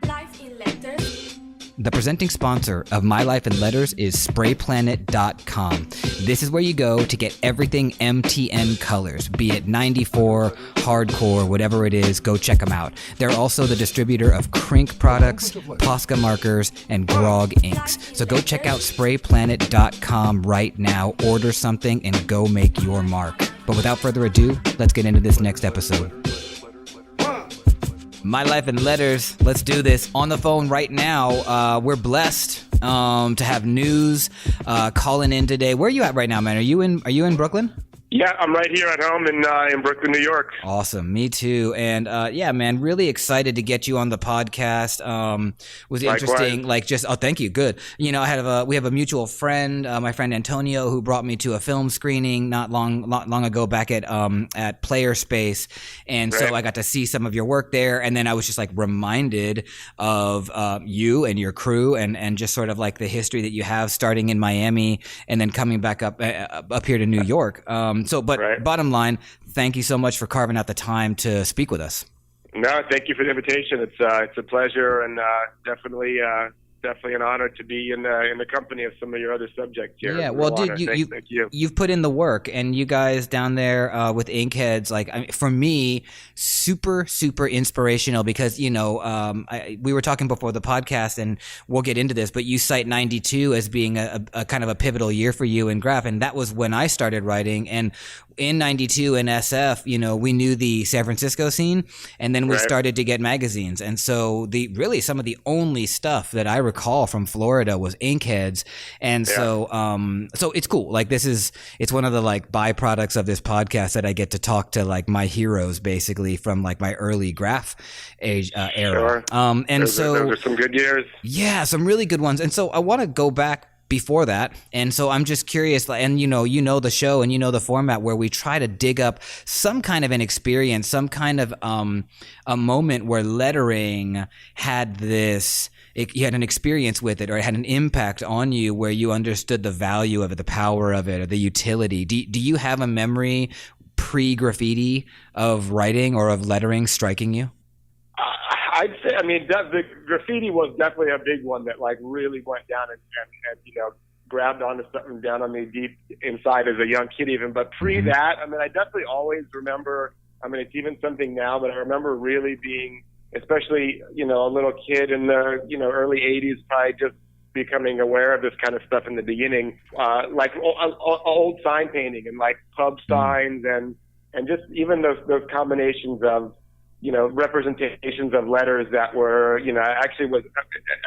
Life in Letters. The presenting sponsor of My Life in Letters is sprayplanet.com. This is where you go to get everything MTN colors, be it 94, hardcore, whatever it is, go check them out. They're also the distributor of Crink products, Posca markers, and Grog inks. So go check out sprayplanet.com right now, order something, and go make your mark. But without further ado, let's get into this next episode. My Life in Letters. Let's do this. On the phone right now, we're blessed to have News calling in today. Where are you at right now, man? Are you in Brooklyn? Yeah, I'm right here at home in Brooklyn, New York. Awesome. Me too. And yeah, man, really excited to get you on the podcast. Was interesting. Likewise. Thank you. Good. You know, we have a mutual friend, my friend Antonio, who brought me to a film screening not long ago back at Player Space. And so I got to see some of your work there. And then I was just like reminded of you and your crew and just sort of like the history that you have starting in Miami and then coming back up here to New York. Bottom line, thank you so much for carving out the time to speak with us. No, thank you for the invitation. It's a pleasure and definitely an honor to be in the company of some of your other subjects here. Yeah, well, dude, thank you. You've put in the work, and you guys down there with Inkheads, like, I mean, for me, super inspirational because, you know, we were talking before the podcast, and we'll get into this, but you cite 92 as being a kind of a pivotal year for you in graph, and that was when I started writing, and in 92 in SF, you know, we knew the San Francisco scene, and then we started to get magazines, and so some of the only stuff that I recall from Florida was Inkheads, and so it's cool. Like it's one of the like byproducts of this podcast that I get to talk to like my heroes basically from like my early graph age era. Sure. Those are some good years. Yeah, some really good ones. And so I want to go back before that. And so I'm just curious, and you know the show and you know the format where we try to dig up some kind of an experience, some kind of a moment where lettering had this, you had an experience with it or it had an impact on you where you understood the value of it, the power of it, or the utility. Do you have a memory pre-graffiti of writing or of lettering striking you? I'd say, I mean, the graffiti was definitely a big one that like really went down and you know, grabbed onto something down on me deep inside as a young kid even. But that, I mean, I definitely always remember, I mean, it's even something now, but I remember really being, especially, you know, a little kid in the, you know, early 80s, probably just becoming aware of this kind of stuff in the beginning, like old sign painting and like pub signs and just even those combinations of, you know, representations of letters that were, you know, I actually was,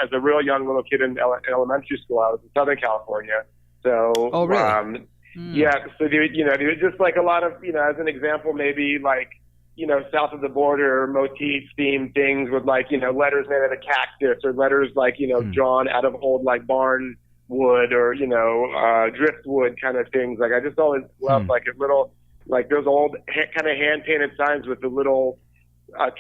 as a real young little kid in elementary school, I was in Southern California. So, oh, really? Yeah, so, you know, there was just like a lot of, you know, as an example, maybe like, you know, south of the border motif themed things with like, you know, letters made out of cactus or letters like, you know, drawn out of old like barn wood or, you know, driftwood kind of things. Like I just always loved like a little, like those old kind of hand painted signs with the little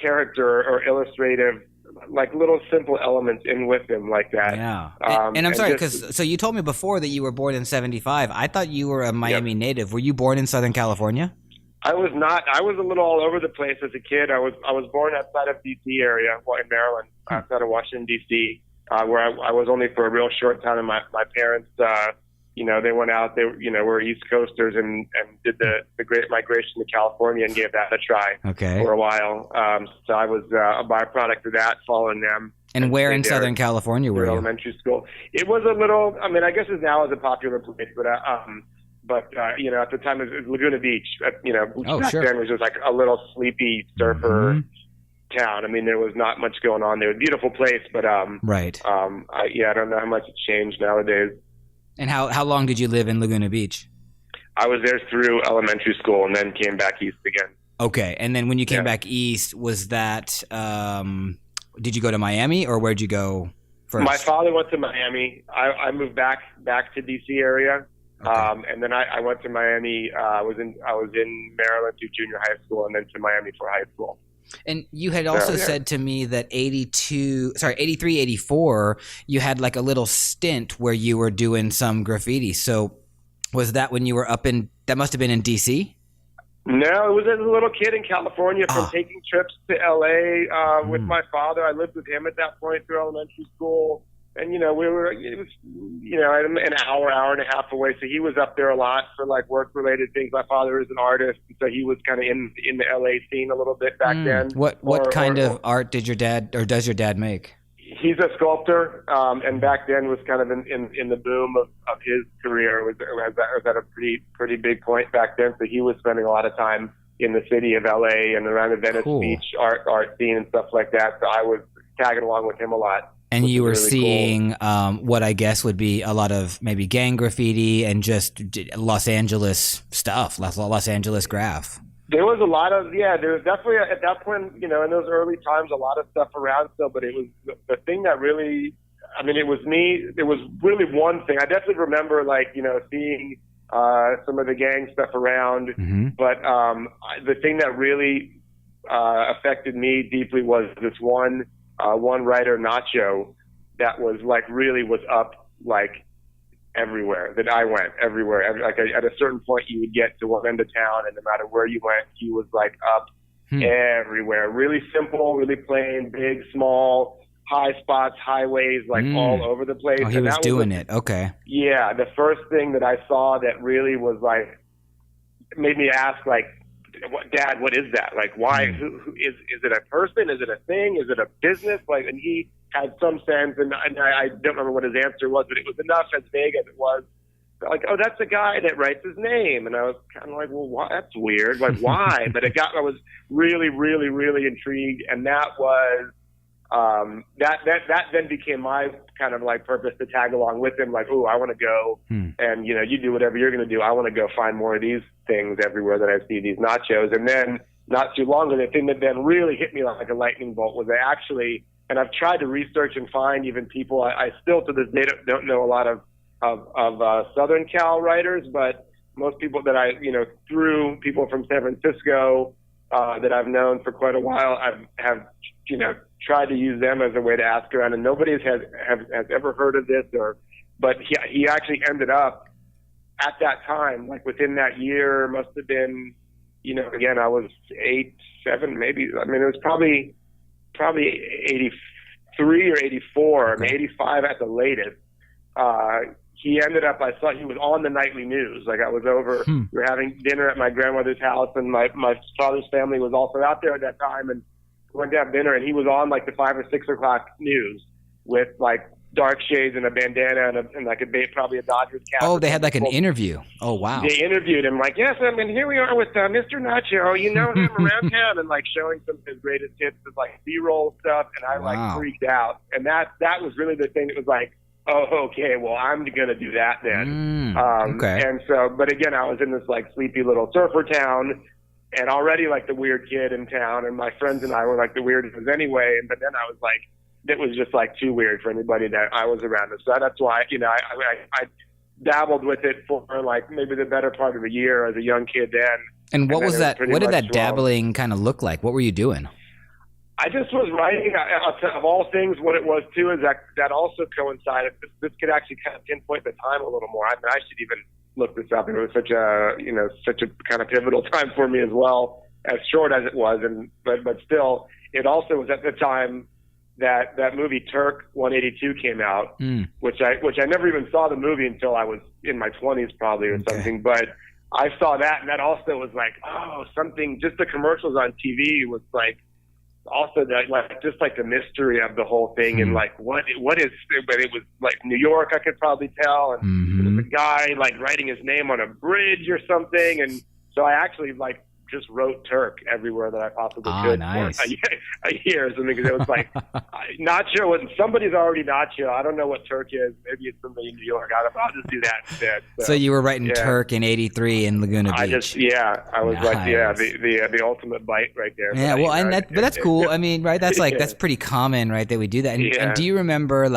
character or illustrative, like little simple elements in with them like that. Yeah. And I'm sorry, because so you told me before that you were born in 75. I thought you were a Miami native. Were you born in Southern California? I was not. I was a little all over the place as a kid. I was born outside of D.C. area, in Maryland, outside of Washington, D.C., where I was only for a real short time. And my parents, you know, they went out. They, you know, were East Coasters and did the Great Migration to California and gave that a try for a while. So I was a byproduct of that, following them. And where in Southern California were you? Elementary school. It was a little. I mean, I guess it's now a popular place, but you know, at the time it was Laguna Beach. You know, back then it was just like a little sleepy surfer town. I mean, there was not much going on there. It was a beautiful place, but I don't know how much it's changed nowadays. And how long did you live in Laguna Beach? I was there through elementary school and then came back east again. Okay. And then when you came back east, was that, did you go to Miami or where'd you go first? My father went to Miami. I moved back to DC area. Okay. And then I went to Miami. I was in Maryland through junior high school and then to Miami for high school. And you had also said to me that 83, 84, you had like a little stint where you were doing some graffiti. So was that when you were that must have been in DC? No, it was as a little kid in California from taking trips to LA with my father. I lived with him at that point through elementary school. And, it was, an hour and a half away. So he was up there a lot for like work related things. My father is an artist. So he was kind of in the LA scene a little bit back then. What kind of art did your dad or does your dad make? He's a sculptor. And back then was kind of in the boom of his career. It was at a pretty big point back then. So he was spending a lot of time in the city of LA and around the Venice Beach art scene and stuff like that. So I was tagging along with him a lot. And you were really seeing what I guess would be a lot of maybe gang graffiti and just Los Angeles stuff, Los Angeles graph. There was a lot of, there was definitely at that point, in those early times, a lot of stuff around still, but it was the thing that really, it was really one thing. I definitely remember seeing some of the gang stuff around, but the thing that really affected me deeply was this one writer, Nacho, that was was up everywhere that I went, everywhere. At a certain point, you would get to one end of town, and no matter where you went, he was up everywhere. Really simple, really plain, big, small, high spots, highways, all over the place. Oh, he was doing it. Okay. Yeah, the first thing that I saw that really was made me ask Dad, what is that? Why? Who is it a person? Is it a thing? Is it a business? And he had some sense, and I don't remember what his answer was, but it was enough, as vague as it was. Oh, that's a guy that writes his name, and I was kind of well, why? That's weird. Why? But I was really, really, really intrigued, and that was that then became my kind of purpose to tag along with him. Oh, I want to go, and you do whatever you're going to do. I want to go find more of these things everywhere that I see these nachos. And then not too long ago, the thing that then really hit me like a lightning bolt was and I've tried to research and find even people. I still to this day don't know a lot of Southern Cal writers, but most people that I through people from San Francisco that I've known for quite a while, have tried to use them as a way to ask around, and nobody has ever heard of this. But he actually ended up at that time, within that year, must have been, again, I was 8, 7, maybe. It was probably 83 or 84, okay. 85 at the latest. He ended up, I saw he was on the nightly news. I was over, we were having dinner at my grandmother's house, and my father's family was also out there at that time, and we went to have dinner, and he was on the 5 or 6 o'clock news with dark shades and a bandana and probably a Dodgers cap. Oh, they had an interview. Oh, wow. They interviewed him yes, here we are with Mr. Nacho. You know him around town, and showing some of his greatest hits of B-roll stuff, and I freaked out. And that was really the thing that was oh, okay, well, I'm going to do that then. Okay. And so, but again, I was in this sleepy little surfer town, and already the weird kid in town, and my friends and I were the weirdos anyway. But then I was it was just too weird for anybody that I was around. So that's why, I dabbled with it for maybe the better part of a year as a young kid then. And what was that? What did that dabbling kind of look like? What were you doing? I just was writing. Of all things, what it was too is that also coincided. This could actually kind of pinpoint the time a little more. I should even look this up. It was such a kind of pivotal time for me as well, as short as it was, but still, it also was at the time that movie Turk 182 came out, which I never even saw the movie until I was in my 20s probably or something. But I saw that, and that also was something. Just the commercials on TV was also that just the mystery of the whole thing, and what is. But it was New York, I could probably tell, and there was a guy writing his name on a bridge or something, and so I actually just wrote Turk everywhere that I possibly could nice. for a year or something, because it was Nacho, and somebody's already Nacho. I don't know what Turk is. Maybe it's somebody in New York. I'll just do that instead. So you were writing Turk in '83 in Laguna Beach. I was nice. The ultimate bite right there. Yeah, but that's cool. That's that's pretty common, right? That we do that. And do you remember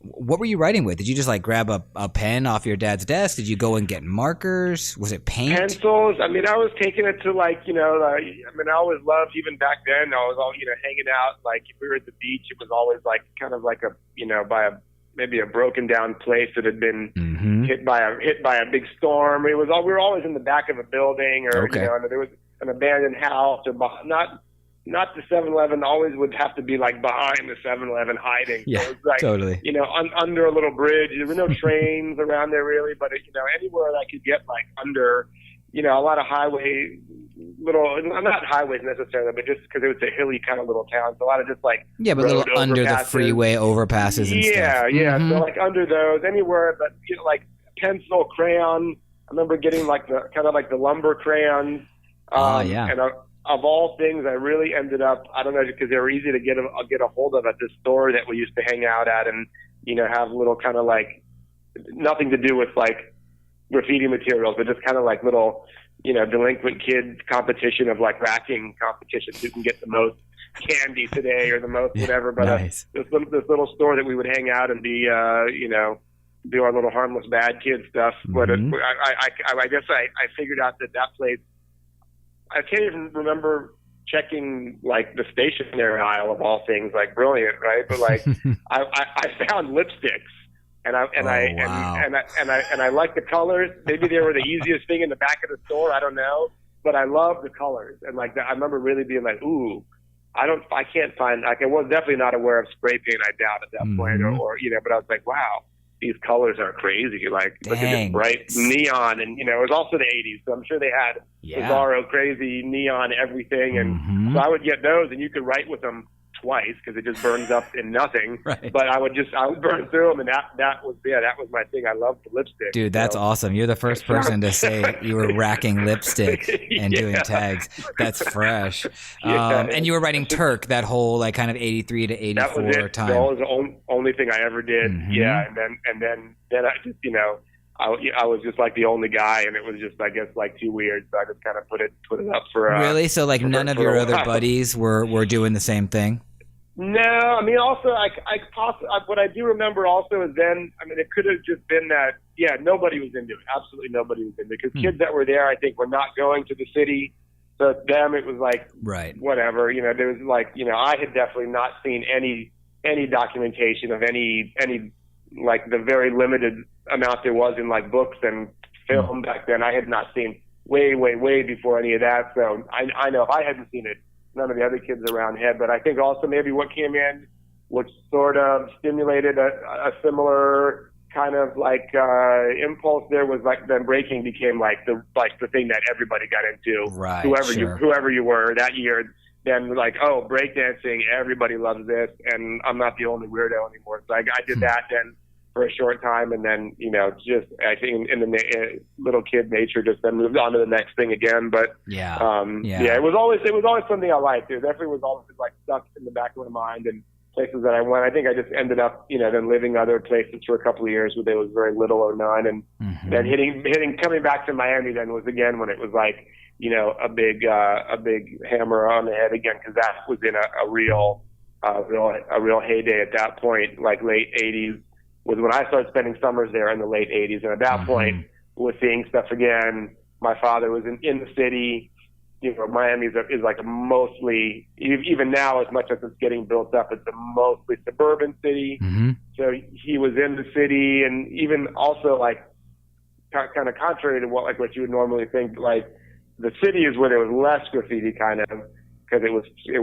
what were you writing with? Did you just grab a pen off your dad's desk? Did you go and get markers? Was it paint? Pencils. I was taking it to I always loved, even back then, I was all, hanging out. If we were at the beach, it was always kind of by maybe a broken down place that had been hit by a big storm. We were always in the back of a building, or Okay. you know, and there was an abandoned house, or not the 7-Eleven. Always would have to be like behind the 7-Eleven hiding. Yeah, so it was like, totally. You know, under a little bridge. There were no trains around there really, but you know, anywhere that I could get like under, you know, a lot of highway, not highways necessarily, but just because it was a hilly kind of little town. So a lot of just like Yeah, but little under the freeway overpasses and stuff. Yeah. So like under those, anywhere, but you know, like pencil, crayon. I remember getting like the kind of like the lumber crayons. Yeah. And of all things, I really ended up, I don't know, because they were easy to get a hold of at this store that we used to hang out at, and you know, have little kind of like nothing to do with like graffiti materials, but just kind of like little, you know, delinquent kids competition of like racking competitions, who can get the most candy today or the most whatever. But nice. This little store that we would hang out and be, you know, do our little harmless bad kid stuff. But I guess I figured out that place. I can't even remember checking like the stationery aisle of all things, like brilliant, right? But like I found lipsticks. And I like the colors. Maybe they were the easiest thing in the back of the store. I don't know, but I love the colors. And like I remember really being like, ooh, I can't find. Like I was definitely not aware of spray paint. I doubt at that point, or you know. But I was like, wow, these colors are crazy. Like look at this bright neon, and you know, it was also the '80s, so I'm sure they had bizarro, crazy neon everything. And so I would get those, and you could write with them twice because it just burns up in nothing. Right. But I would burn through them, and that was my thing. I loved the lipstick. Dude, that's awesome. You're the first person to say you were racking lipstick and doing tags. That's fresh. And you were writing Turk that whole like kind of 83 to 84 that was it. time. That was the only thing I ever did. Yeah, and then I just, you know, I was just like the only guy, and it was just, I guess, like too weird. So I just kind of put it up for really. So like none of your other buddies were doing the same thing. No, I mean, also, what I do remember also is then, I mean, it could have just been that, yeah, nobody was into it. Absolutely nobody was into it. Because kids that were there, I think, were not going to the city. So to them, it was like, whatever, you know, there was like, you know, I had definitely not seen any documentation of any, like the very limited amount there was in like books and film back then. I had not seen way before any of that. So I know if I hadn't seen it, none of the other kids around had. But I think also maybe what came in, which sort of stimulated a similar kind of like impulse there, was like then breaking became like the thing that everybody got into. Right. Whoever you were that year, then like, oh, breakdancing, everybody loves this, and I'm not the only weirdo anymore. So I did that then for a short time, and then, you know, just I think in the little kid nature, just then moved on to the next thing again. But it was always something I liked. It definitely was always like stuck in the back of my mind, and places that I went. I think I just ended up, you know, then living other places for a couple of years where there was very little or none, and then coming back to Miami then was again when it was like, you know, a big hammer on the head again, because that was in a real heyday at that point, like late '80s. Was when I started spending summers there in the late '80s, and at that point was seeing stuff again. My father was in the city. You know, Miami is like a mostly, even now, as much as it's getting built up, it's a mostly suburban city. So he was in the city, and even also like kind of contrary to what you would normally think, like the city is where there was less graffiti, kind of, because it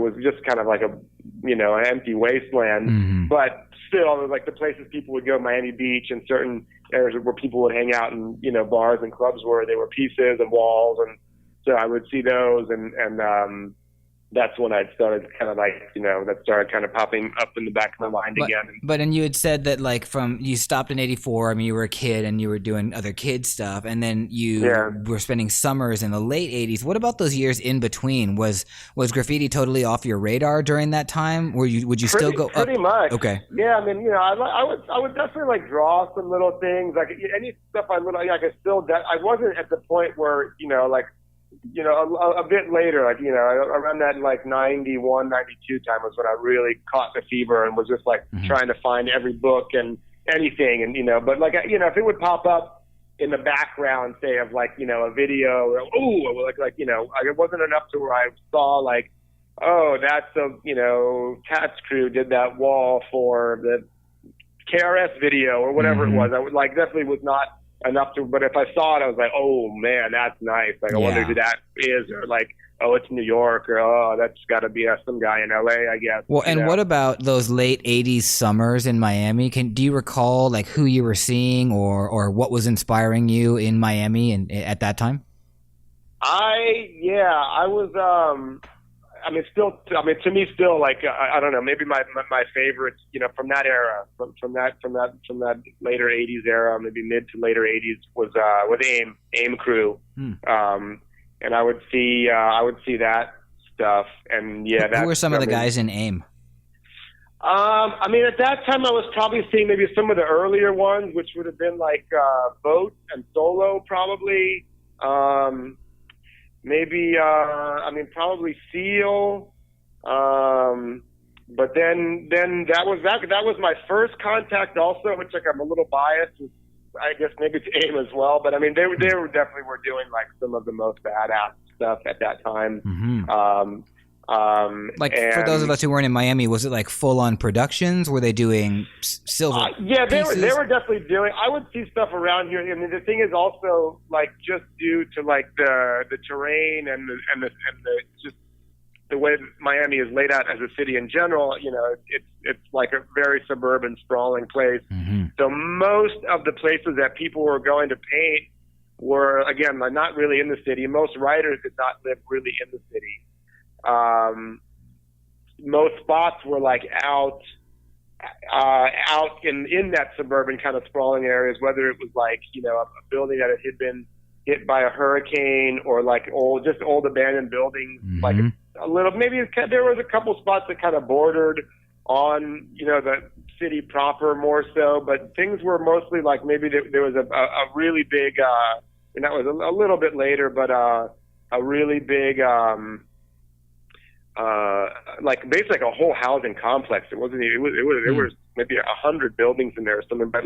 was just kind of like a, you know, an empty wasteland. But still, like the places people would go, Miami Beach and certain areas where people would hang out, and, you know, bars and clubs where there were pieces and walls, and so I would see those, and that's when I started kind of like, you know, that started kind of popping up in the back of my mind again. But you had said that like you stopped in '84. I mean, you were a kid and you were doing other kid stuff, and then you were spending summers in the late '80s. What about those years in between? Was graffiti totally off your radar during that time? Would you still go up? Pretty much. Okay. Yeah, I mean, you know, I would definitely like draw some little things, like any stuff I wasn't at the point where, you know, like, you know, a bit later, like, you know, around that like 91, 92 time was when I really caught the fever and was just like trying to find every book and anything, and, you know, but like, you know, if it would pop up in the background, say, of like, you know, a video, like, you know, it wasn't enough to where I saw like, oh, that's a, you know, Tats crew did that wall for the KRS video or whatever it was. I would like definitely was not enough to, but if I saw it, I was like, oh man, that's nice. Like, I wonder who that is, or like, oh, it's New York, or oh, that's got to be some guy in LA, I guess. Well, and what about those late 80s summers in Miami? Do you recall like who you were seeing or what was inspiring you in Miami and at that time? I was, to me still like, I don't know, maybe my favorite, from that era, from that later 80s era, maybe mid to later 80s was AIM crew. And I would see that stuff. And who were some of the guys in AIM? At that time I was probably seeing maybe some of the earlier ones, which would have been like, Boat and Solo probably. Probably Seal. But then that was my first contact also, which like I'm a little biased. I guess maybe it's AIM as well, but I mean they were definitely doing like some of the most badass stuff at that time. For those of us who weren't in Miami, was it like full on productions? Were they doing silver? They were definitely doing. I would see stuff around here. I mean, the thing is also like just due to like the terrain and the just the way Miami is laid out as a city in general. It's like a very suburban, sprawling place. So most of the places that people were going to paint were, again, not really in the city. Most writers did not live really in the city. Most spots were like out in that suburban kind of sprawling areas, whether it was like, a building that had been hit by a hurricane or like old abandoned buildings, like a little, maybe there was a couple spots that kind of bordered on, the city proper more so, but things were mostly like maybe there was a really big, and that was a little bit later, but, a really big, like basically like a whole housing complex. It was maybe 100 buildings in there or something, but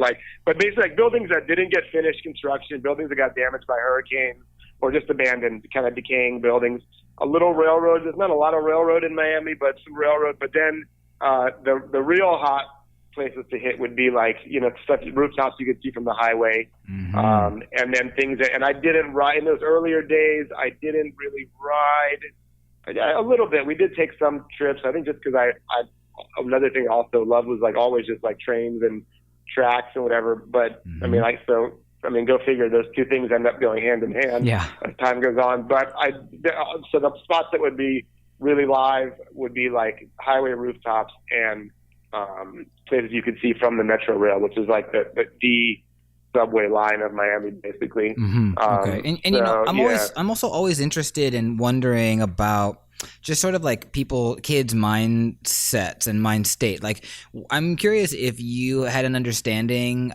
basically like buildings that didn't get finished construction, buildings that got damaged by hurricanes or just abandoned, kind of decaying buildings. A little railroad. There's not a lot of railroad in Miami, but some railroad. But then the real hot places to hit would be like, stuff, rooftops you could see from the highway. And then things that, and I didn't ride in those earlier days. I didn't really ride a little bit. We did take some trips. I think just because I another thing I also loved was like always just like trains and tracks and whatever. But go figure. Those two things end up going hand in hand as time goes on. But so the spots that would be really live would be like highway rooftops and places you could see from the Metro Rail, which is like the subway line of Miami, basically. Okay, and I'm also always interested in wondering about just sort of like kids' mindsets and mind state. Like, I'm curious if you had an understanding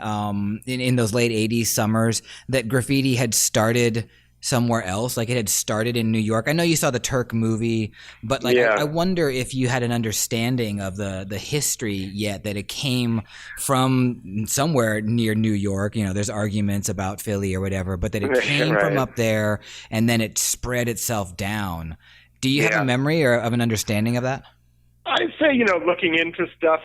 in those late 80s summers that graffiti had started somewhere else, like it had started in New York. I know you saw the Turk movie, but I wonder if you had an understanding of the history yet, that it came from somewhere near New York. There's arguments about Philly or whatever, but that it came from up there and then it spread itself down. Do you have a memory or of an understanding of that? I'd say, looking into stuff,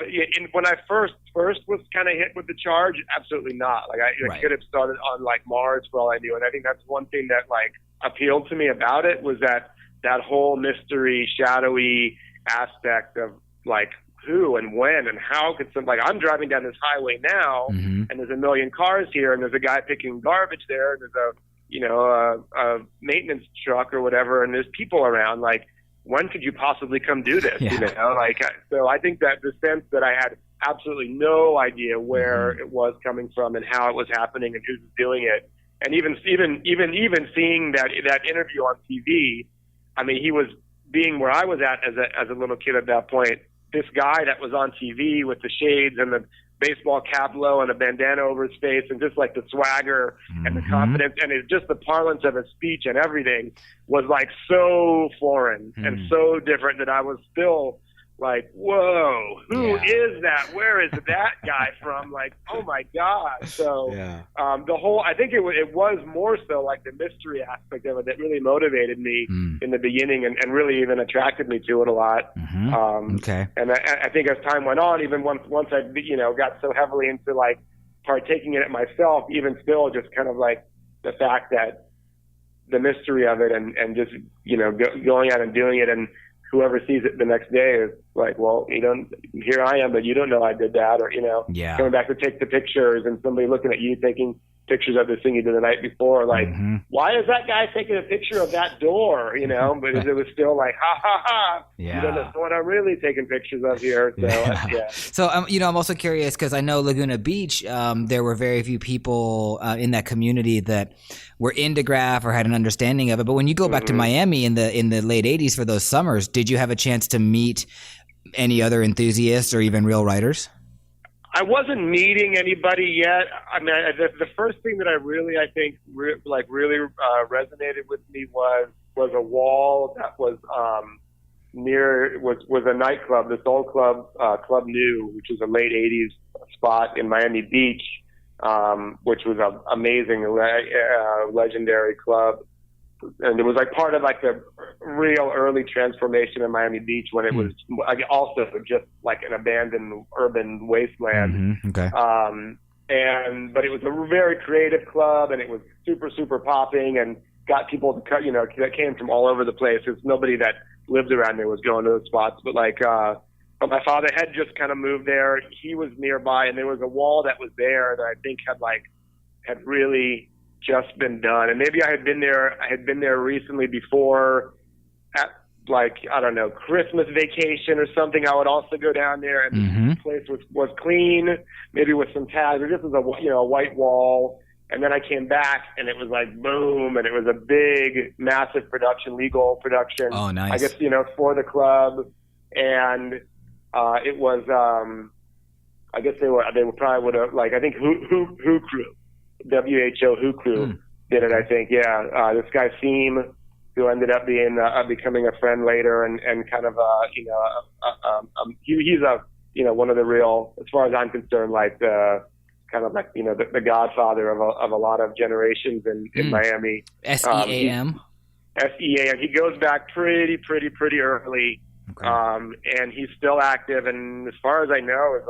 when I first was kind of hit with the charge, absolutely not. Like I could have started on like Mars for all I knew. And I think that's one thing that like appealed to me about it was that whole mystery, shadowy aspect of like who and when and how could I'm driving down this highway now and there's a million cars here and there's a guy picking garbage there and there's a maintenance truck or whatever and there's people around. Like, when could you possibly come do this? So I think that the sense that I had absolutely no idea where it was coming from and how it was happening and who was doing it, and even seeing that interview on TV, I mean, he was being where I was at as a little kid at that point. This guy that was on TV with the shades and the baseball cap low and a bandana over his face and just like the swagger and the confidence and it's just the parlance of his speech and everything was like so foreign and so different that I was still like, whoa, who is that? Where is that guy from? Like, oh my God. So the whole, I think it was more so like the mystery aspect of it that really motivated me in the beginning and really even attracted me to it a lot. And I think as time went on, even once I, got so heavily into like partaking in it myself, even still just kind of like the fact that the mystery of it and just, going out and doing it, and whoever sees it the next day is like, well, here I am, but you don't know I did that, or, coming back to take the pictures and somebody looking at you taking pictures of this thing you did the night before, like, why is that guy taking a picture of that door, but it was still like, ha, ha, ha, you don't know what I'm really taking pictures of here. So, So, I'm also curious because I know Laguna Beach, there were very few people in that community that were into graph or had an understanding of it. But when you go back to Miami in the late 80s for those summers, did you have a chance to meet any other enthusiasts or even real writers? I wasn't meeting anybody yet. I mean, the first thing that I really, I think, really resonated with me was a wall that was was a nightclub, this old club, Club New, which was a late '80s spot in Miami Beach, which was an amazing, legendary club. And it was like part of like the real early transformation of Miami Beach when it was also just like an abandoned urban wasteland. But it was a very creative club, and it was super, super popping, and got people to cut, that came from all over the place. There's nobody that lived around there was going to those spots, but but my father had just kind of moved there. He was nearby, and there was a wall that was there that I think had really just been done. And maybe I had been there recently before at I don't know, Christmas vacation or something. I would also go down there, and the place was clean, maybe with some tags, or just was a white wall. And then I came back, and it was like boom, and it was a big, massive production, legal production. Oh, nice. I guess for the club, and it was I guess they probably would have I think Who Crew. WHO Who Crew did it, I think. This guy Seam, who ended up being becoming a friend later, and kind of he's one of the real, as far as I'm concerned, like kind of like the godfather of a lot of generations in Miami. SEAM. SEAM. He goes back pretty early, and he's still active. And as far as I know, is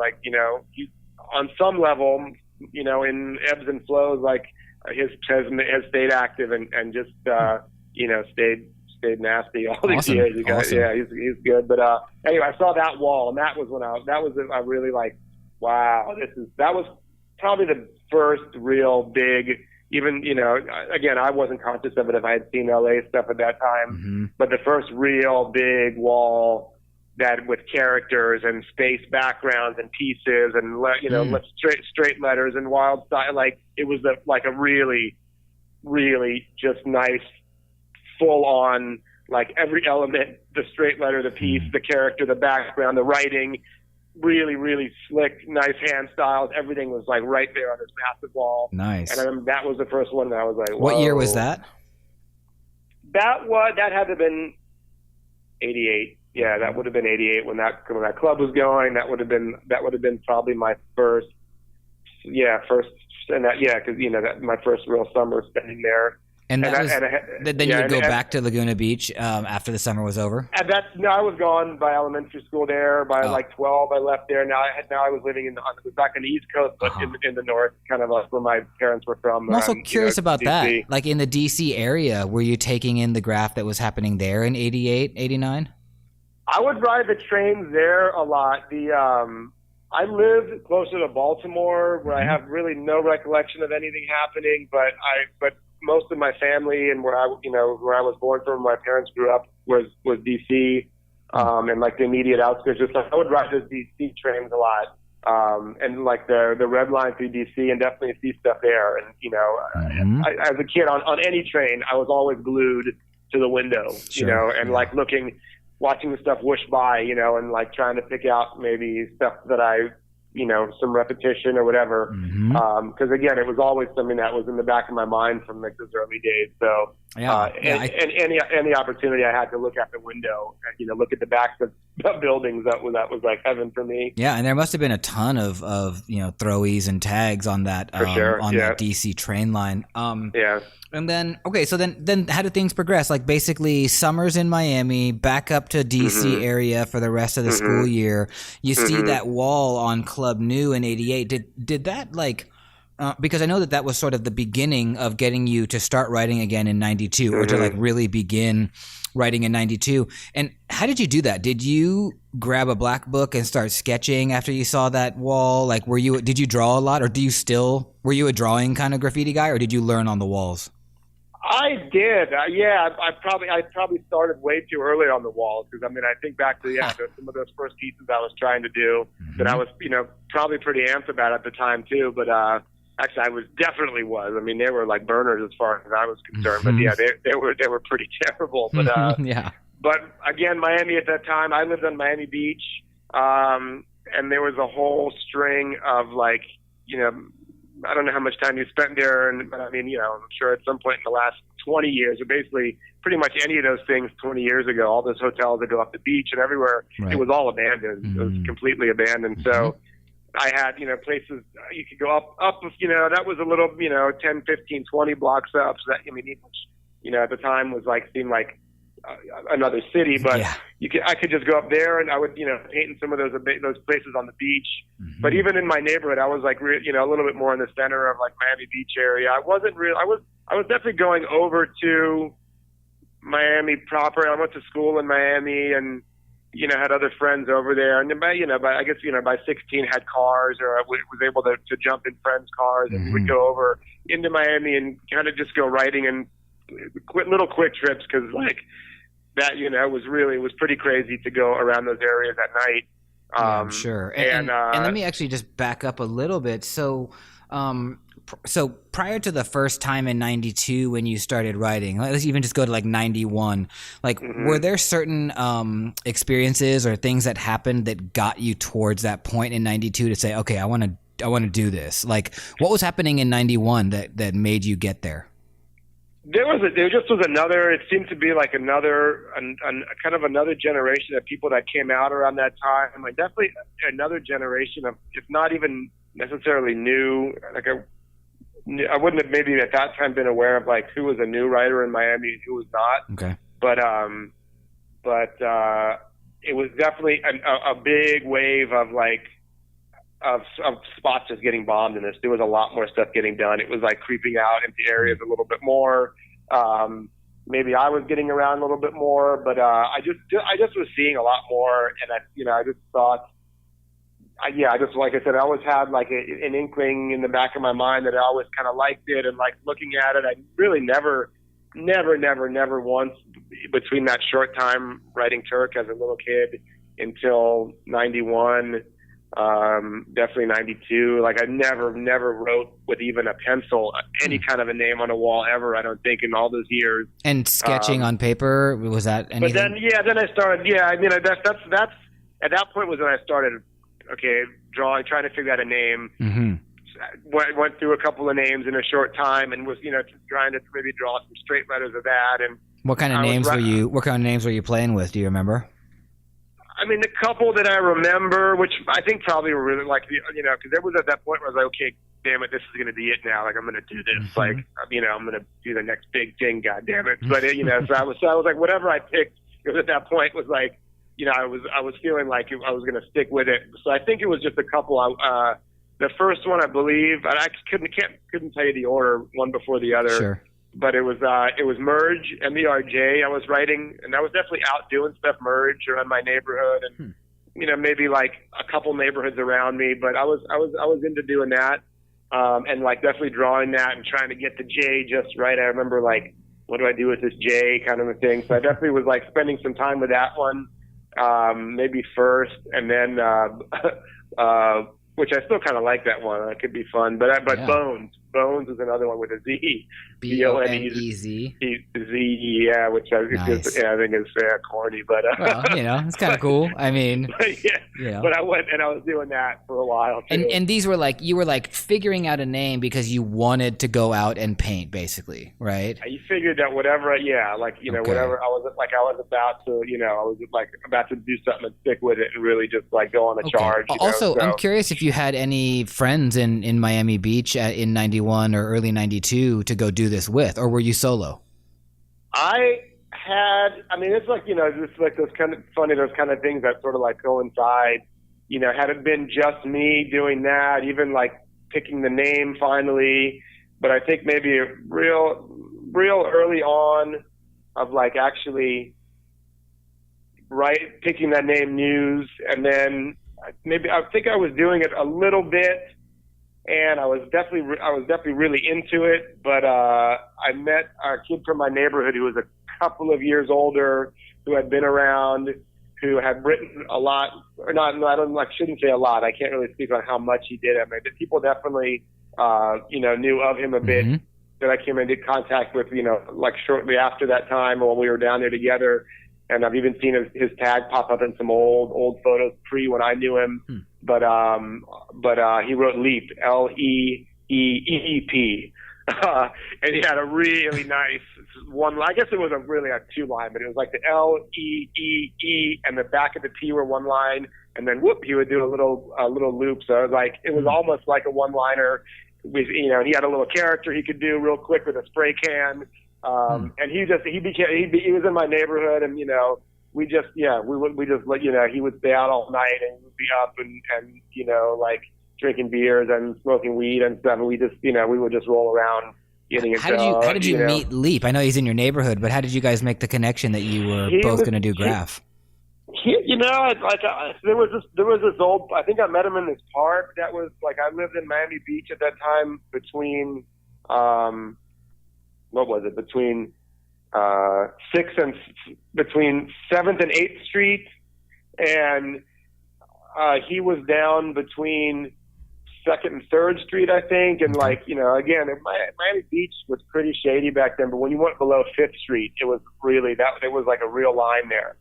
he's on some level, in ebbs and flows, like has stayed active and just stayed nasty all these years. He's good. But anyway, I saw that wall, and that was when I really like, wow, that was probably the first real big. Even again, I wasn't conscious of it if I had seen LA stuff at that time, but the first real big wall that with characters and space backgrounds and pieces and straight letters and wild style, like it was a really, really just nice, full on, like every element, the straight letter, the piece, the character, the background, the writing, really, really slick, nice hand styles. Everything was like right there on this massive wall. Nice. And that was the first one that I was like, whoa. What year was that? That had to have been 88. Yeah, that would have been 88 when that club was going. That would have been probably my first, because my first real summer spending there. And then you would go back to Laguna Beach after the summer was over? I was gone by elementary school there. By 12, I left there. Now I was living back on the East Coast, but in the north, kind of where my parents were from. I'm also curious about DC. That. Like in the DC area, were you taking in the graph that was happening there in 88, 89? I would ride the trains there a lot. I lived closer to Baltimore, where I have really no recollection of anything happening, but most of my family and where I was born from, my parents grew up was DC, and like the immediate outskirts. Just like I would ride those DC trains a lot, and like the red line through DC, and definitely see stuff there. And as a kid on any train, I was always glued to the window, like watching the stuff whoosh by, and like trying to pick out maybe stuff that some repetition or whatever. Because again, it was always something that was in the back of my mind from like those early days. So And any opportunity I had to look out the window, and, look at the backs of buildings, that was like heaven for me. Yeah, and there must have been a ton of throwies and tags on that that DC train line. And then so then how did things progress? Like basically summers in Miami, back up to DC area for the rest of the school year. You see that wall on Club New in '88. Did that like? Because I know that was sort of the beginning of getting you to start writing again in '92, or to like really begin writing in '92. And how did you do that? Did you grab a black book and start sketching after you saw that wall? Like, did you draw a lot, or were you a drawing kind of graffiti guy, or did you learn on the walls? I did. I probably started way too early on the walls, because I think back to some of those first pieces I was trying to do that I was probably pretty amped about at the time too. But actually, I definitely was. They were like burners as far as I was concerned. But yeah, they were pretty terrible. But But again, Miami at that time, I lived on Miami Beach, and there was a whole string of I don't know how much time you spent there, but I'm sure at some point in the last 20 years, or basically pretty much any of those things 20 years ago, all those hotels that go up the beach and everywhere, it was all abandoned. It was completely abandoned. So I had, places you could go up, that was a little, 10, 15, 20 blocks up. So that, at the time seemed like another city, but I could just go up there, and I would, paint in some of those places on the beach. But even in my neighborhood, I was a little bit more in the center of Miami Beach area. I was definitely going over to Miami proper. I went to school in Miami, and had other friends over there. And by 16 had cars, or I was able to jump in friends' cars, and we would go over into Miami and kind of just go writing and little quick trips, because that was pretty crazy to go around those areas at night. I'm sure. And let me actually just back up a little bit. So prior to the first time in '92 when you started writing, let's even just go to '91. Were there certain experiences or things that happened that got you towards that point in '92 to say, okay, I want to do this? What was happening in '91 that made you get there? There just was another. It seemed to be another kind of another generation of people that came out around that time. Definitely another generation of, if not even necessarily new. I wouldn't have maybe at that time been aware of who was a new writer in Miami and who was not. Okay. But it was definitely a big wave of spots just getting bombed in this. There was a lot more stuff getting done. It was creeping out into areas a little bit more. Maybe I was getting around a little bit more, but I just was seeing a lot more, and I just thought, like I said, I always had an inkling in the back of my mind that I always kind of liked it, and looking at it, I really never once between that short time writing Turk as a little kid until '91. Definitely '92. I never wrote with even a pencil any kind of a name on a wall ever. I don't think in all those years. And sketching on paper, was that anything? But then I started. That's at that point was when I started. Okay, drawing, trying to figure out a name. Went through a couple of names in a short time, and was trying to maybe draw some straight letters of that. And what kind of names were you? What kind of names were you playing with? Do you remember? The couple that I remember, which I think probably were really because there was at that point where I was okay, damn it, this is going to be it now. I'm going to do this. I'm going to do the next big thing. God damn it. But so I was whatever I picked, it was at that point was I was feeling like I was going to stick with it. So I think it was just a couple. The first one, I believe, and I couldn't tell you the order, one before the other. Sure. But it was Merge, MERJ. I was writing, and I was definitely out doing stuff Merge around my neighborhood, and maybe a couple neighborhoods around me. But I was into doing that, and definitely drawing that and trying to get the J just right. I remember what do I do with this J kind of a thing. So I definitely was spending some time with that one, maybe first, and then which I still kind of like that one. That could be fun. But Bones is another one with a Z. Bonez. Z, yeah, which I think Nice. I think is corny, but Well, it's kind of cool. I mean, but I went and I was doing that for a while too. And these were like, you were like figuring out a name because you wanted to go out and paint, basically, right? You figured that whatever, whatever I was about to, I was like about to do something and stick with it and really just like go on a charge. Also, I'm curious if you had any friends in Miami Beach in '91 or early '92 to go do this with, or were you solo? It's like, it's like those kind of things that sort of like coincide. Had it been just me doing that, even like picking the name finally, but I think maybe real early on of like actually picking that name News, and then maybe I think I was doing it a little bit, and I was definitely really into it. But I met a kid from my neighborhood who was a couple of years older, who had been around, who had written a lot, or not. No, I shouldn't say a lot. I can't really speak on how much he did. I mean, people definitely, knew of him a bit. Mm-hmm. That I came into contact with, like shortly after that time when we were down there together. And I've even seen his tag pop up in some old photos when I knew him. But he wrote Leap, Leeep. And he had a really nice one. I guess it was really a 2-line, but it was like the Leee, and the back of the P were 1 line, and then whoop, he would do a little loop. So it was like, it was almost like a 1-liner. With, he had a little character he could do real quick with a spray can. And he was in my neighborhood, and he would stay out all night and we'd be up and like drinking beers and smoking weed and stuff, and we would just roll around getting into. How did you meet Leap? I know he's in your neighborhood, but how did you guys make the connection that you were both going to do graph? There was this old. I think I met him in this park that was like, I lived in Miami Beach at that time between what was it, between 7th and 8th Street, and he was down between 2nd and 3rd Street, I think. And again, Miami Beach was pretty shady back then, but when you went below 5th Street, it was really it was like a real line there.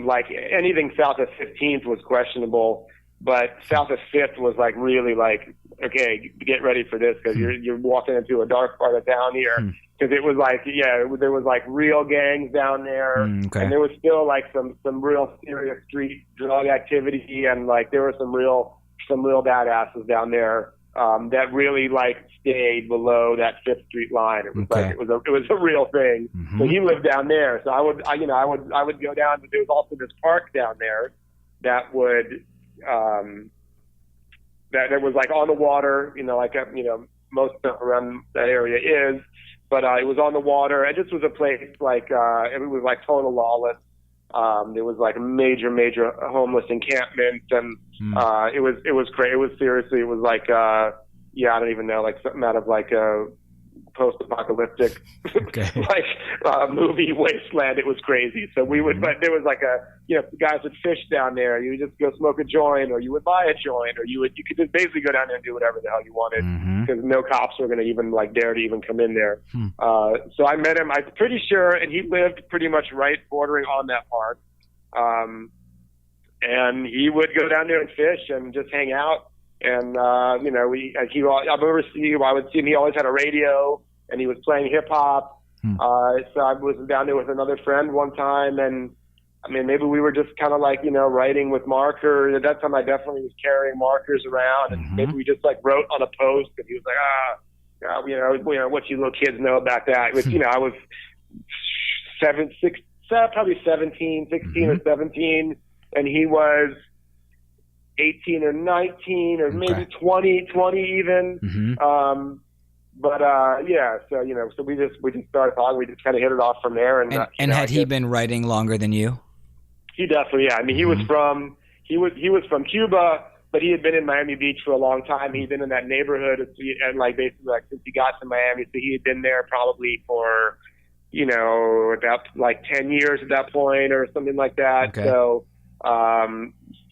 Like anything south of 15th was questionable, but south of 5th was like really like, okay, get ready for this, because you're walking into a dark part of town here. Because it was like, there was like real gangs down there, and there was still like some real serious street drug activity, and like there were some real badasses down there that really like stayed below that 5th Street line. It was like it was a real thing. So he lived down there. So I would go down. But there was also this park down there that would that was like on the water. Most stuff around that area is. But it was on the water, and this was a place like it was like total lawless. There was like major homeless encampments, and it was crazy. It was seriously, it was like I don't even know, like something out of like a post-apocalyptic movie wasteland. It was crazy. So we would, but there was like guys would fish down there. You would just go smoke a joint, or you would buy a joint, or you could just basically go down there and do whatever the hell you wanted, because no cops were going to even like dare to even come in there. So I met him, I'm pretty sure, and he lived pretty much right bordering on that park. And he would go down there and fish and just hang out. And, I would see him, he always had a radio, and he was playing hip hop. So I was down there with another friend one time, and I mean, maybe we were just kind of like, writing with markers. At that time, I definitely was carrying markers around, and maybe we just like wrote on a post, and he was like, what you little kids know about that. Which, I was probably 16 or 17, and he was 18 or 19 or maybe 20 even. So we just started talking. We just kind of hit it off from there. And had he been writing longer than you? He definitely, I mean, he was from Cuba, but he had been in Miami Beach for a long time. He'd been in that neighborhood, and like basically like since he got to Miami, so he had been there probably for about like 10 years at that point or something like that. So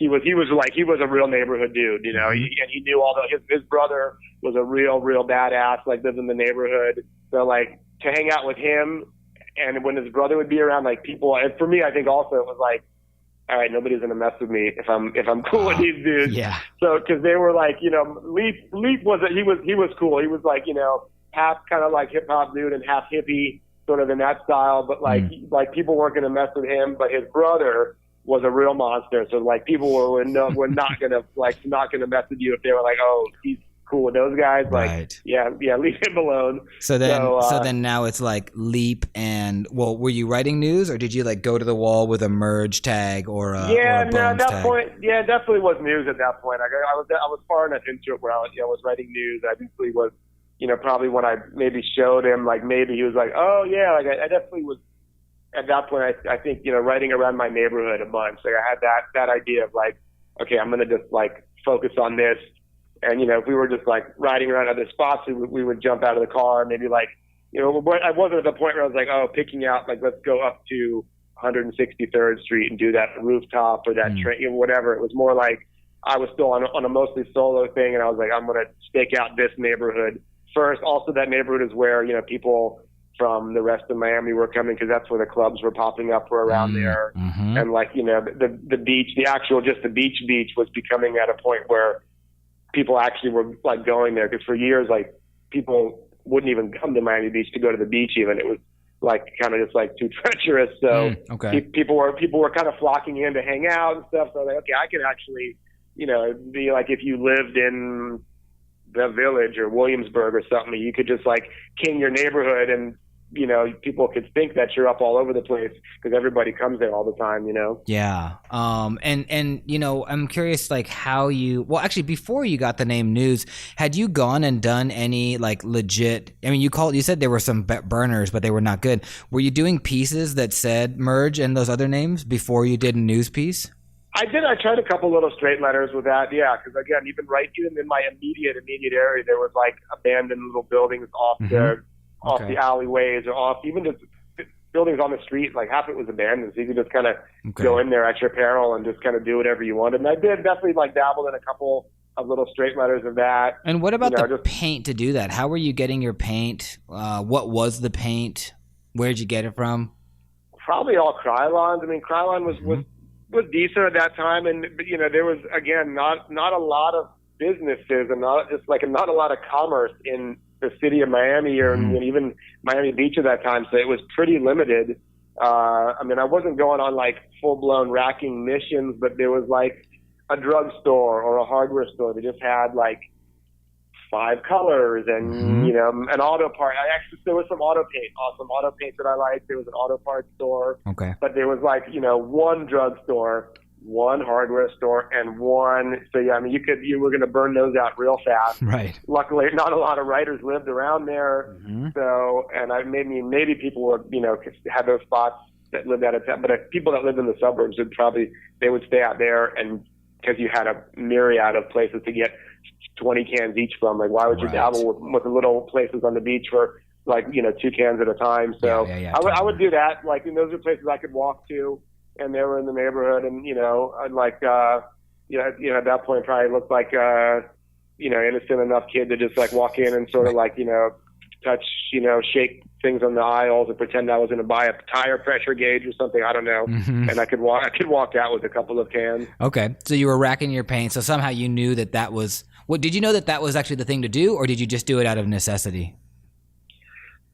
he was a real neighborhood dude, you know, and he knew his brother was a real badass, like lived in the neighborhood. So like to hang out with him, and when his brother would be around, like people, and for me, I think also it was like, all right, nobody's gonna mess with me if I'm cool with these dudes. Yeah. So because they were like, you know, Leaf was he was cool. He was like, you know, half kind of like hip hop dude and half hippie, sort of in that style. But like people weren't gonna mess with him. But his brother was a real monster. So like people were not gonna mess with you if they were like, oh, he's cool with those guys. Like, right. yeah, leave him alone. So then now it's like Leap and, well, were you writing news, or did you like go to the wall with a merge tag or a Bones at that tag? point, it definitely was news at that point. I was far enough into it where I was writing news. I definitely was, you know, probably when I maybe showed him, like maybe he was like, oh yeah, like I definitely was at that point. I think, you know, writing around my neighborhood a bunch. Like I had that idea of like, okay, I'm gonna just like focus on this. And, you know, if we were just like riding around other spots, we would jump out of the car, maybe like, you know, I wasn't at the point where I was like, oh, picking out, like, let's go up to 163rd Street and do that rooftop or that train, or whatever. It was more like I was still on a mostly solo thing. And I was like, I'm going to stake out this neighborhood first. Also, that neighborhood is where, you know, people from the rest of Miami were coming, because that's where the clubs were popping up, were around there. And like, you know, the beach, the beach was becoming at a point where people actually were like going there, because for years, like people wouldn't even come to Miami Beach to go to the beach. Even it was like kind of just like too treacherous. So people were kind of flocking in to hang out and stuff. So I was like, okay, I could actually, you know, be like, if you lived in the Village or Williamsburg or something, you could just like king your neighborhood, and you know, people could think that you're up all over the place because everybody comes there all the time, you know? Yeah. And, you know, I'm curious, like how well, actually before you got the name News, had you gone and done any like legit, I mean, you said there were some burners, but they were not good. Were you doing pieces that said Merge and those other names before you did a news piece? I did. I tried a couple little straight letters with that. Yeah. Cause again, even in my immediate area, there was like abandoned little buildings off the alleyways, or off even just buildings on the street. Like half it was abandoned, so you could just kind of go in there at your peril and just kind of do whatever you wanted. And I did definitely like dabble in a couple of little straight letters of that. And what about the paint to do that? How were you getting your paint? What was the paint? Where'd you get it from? Probably all Krylons. I mean, Krylon was decent at that time, and you know, there was again not a lot of businesses and not a lot of commerce in the city of Miami or even Miami Beach at that time. So it was pretty limited. I mean, I wasn't going on like full blown racking missions, but there was like a drugstore or a hardware store that just had like 5 colors and, you know, an auto part. There was some auto paint that I liked. There was an auto parts store, but there was like, you know, one drugstore, one hardware store, and so yeah, I mean, you were going to burn those out real fast. Right. Luckily, not a lot of writers lived around there. So, and maybe people would, you know, have those spots that lived out of town, but people that lived in the suburbs they would stay out there, and because you had a myriad of places to get 20 cans each from. Like, why would you dabble with the little places on the beach for like, you know, 2 cans at a time? So I would do that. Like, and those are places I could walk to, and they were in the neighborhood, and, you know, I'd like, you know, at that point probably looked like, you know, innocent enough kid to just like walk in and sort of like, you know, touch, you know, shake things on the aisles and pretend I was going to buy a tire pressure gauge or something. I don't know. And I could walk out with a couple of cans. Okay. So you were racking your paint. So somehow you knew that was, did you know that was actually the thing to do, or did you just do it out of necessity?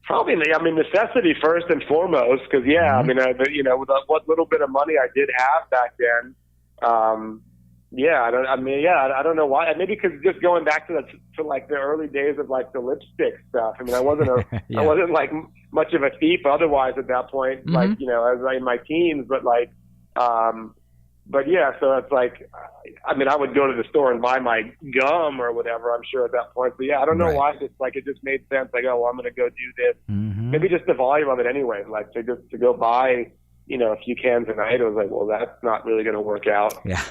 Probably, I mean, necessity first and foremost, because I mean, you know, with what little bit of money I did have back then, I don't know why. Maybe because just going back to like the early days of like the lipstick stuff. I mean, I wasn't I wasn't like much of a thief otherwise at that point, like, you know, as in my teens, but like, but yeah, so it's like, I mean, I would go to the store and buy my gum or whatever, I'm sure at that point. But yeah, I don't know why. It's like, it just made sense. Like, oh, well, I'm going to go do this. Maybe just the volume of it anyway. Like to go buy, you know, a few cans a night. It was like, well, that's not really going to work out. Yeah.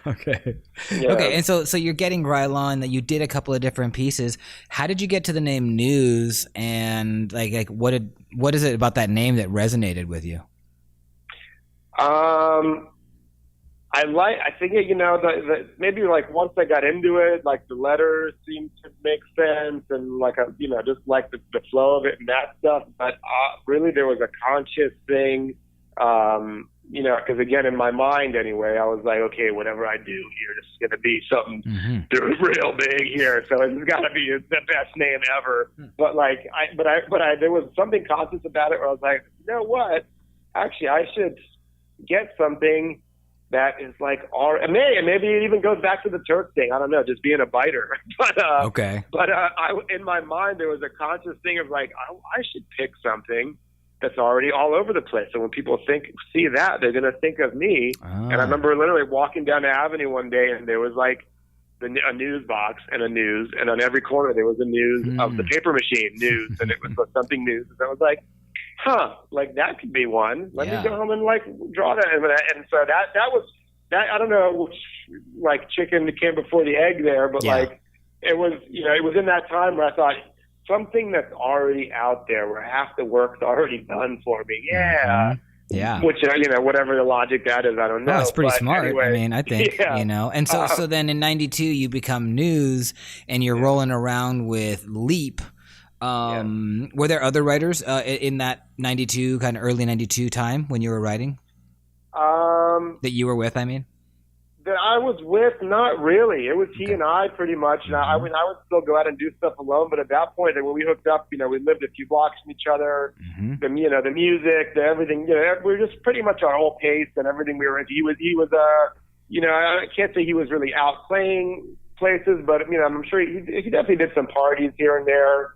Okay. Yeah. Okay. And so you're getting Krylon, that you did a couple of different pieces. How did you get to the name News? And like what is it about that name that resonated with you? I think, you know, the maybe like once I got into it, like the letters seemed to make sense and like, you know, just like the flow of it and that stuff. But really there was a conscious thing, you know, because again, in my mind anyway, I was like, okay, whatever I do here, this is going to be something real big here. So it's got to be the best name ever. But like, there was something conscious about it where I was like, you know what? Actually, I should get something that is like, and maybe it even goes back to the Turk thing. I don't know, just being a biter. Okay. But in my mind, there was a conscious thing of like, I should pick something that's already all over the place. So when people see that, they're going to think of me. And I remember literally walking down the avenue one day, and there was like a news box and a news, and on every corner there was a news of the paper machine news, and it was something news. And I was like, like that could be one. Let me go home and like draw that. And so that was that. I don't know, which like chicken came before the egg there, but like it was, you know, it was in that time where I thought something that's already out there where half the work's already done for me. Yeah. Which, you know, whatever the logic that is, I don't know. Oh, it's pretty smart. Anyway, I mean, I think, you know, and so then in 92 you become News and you're rolling around with Leap. Were there other writers in that 92, kind of early 92 time when you were writing? That you were with, I mean? That I was with, not really. It was he and I pretty much. And I would still go out and do stuff alone, but at that point, when we hooked up, you know, we lived a few blocks from each other. The, you know, the music, the everything, you know, we were just pretty much our whole pace and everything we were into. He was you know, I can't say he was really out playing places, but you know, I'm sure he definitely did some parties here and there.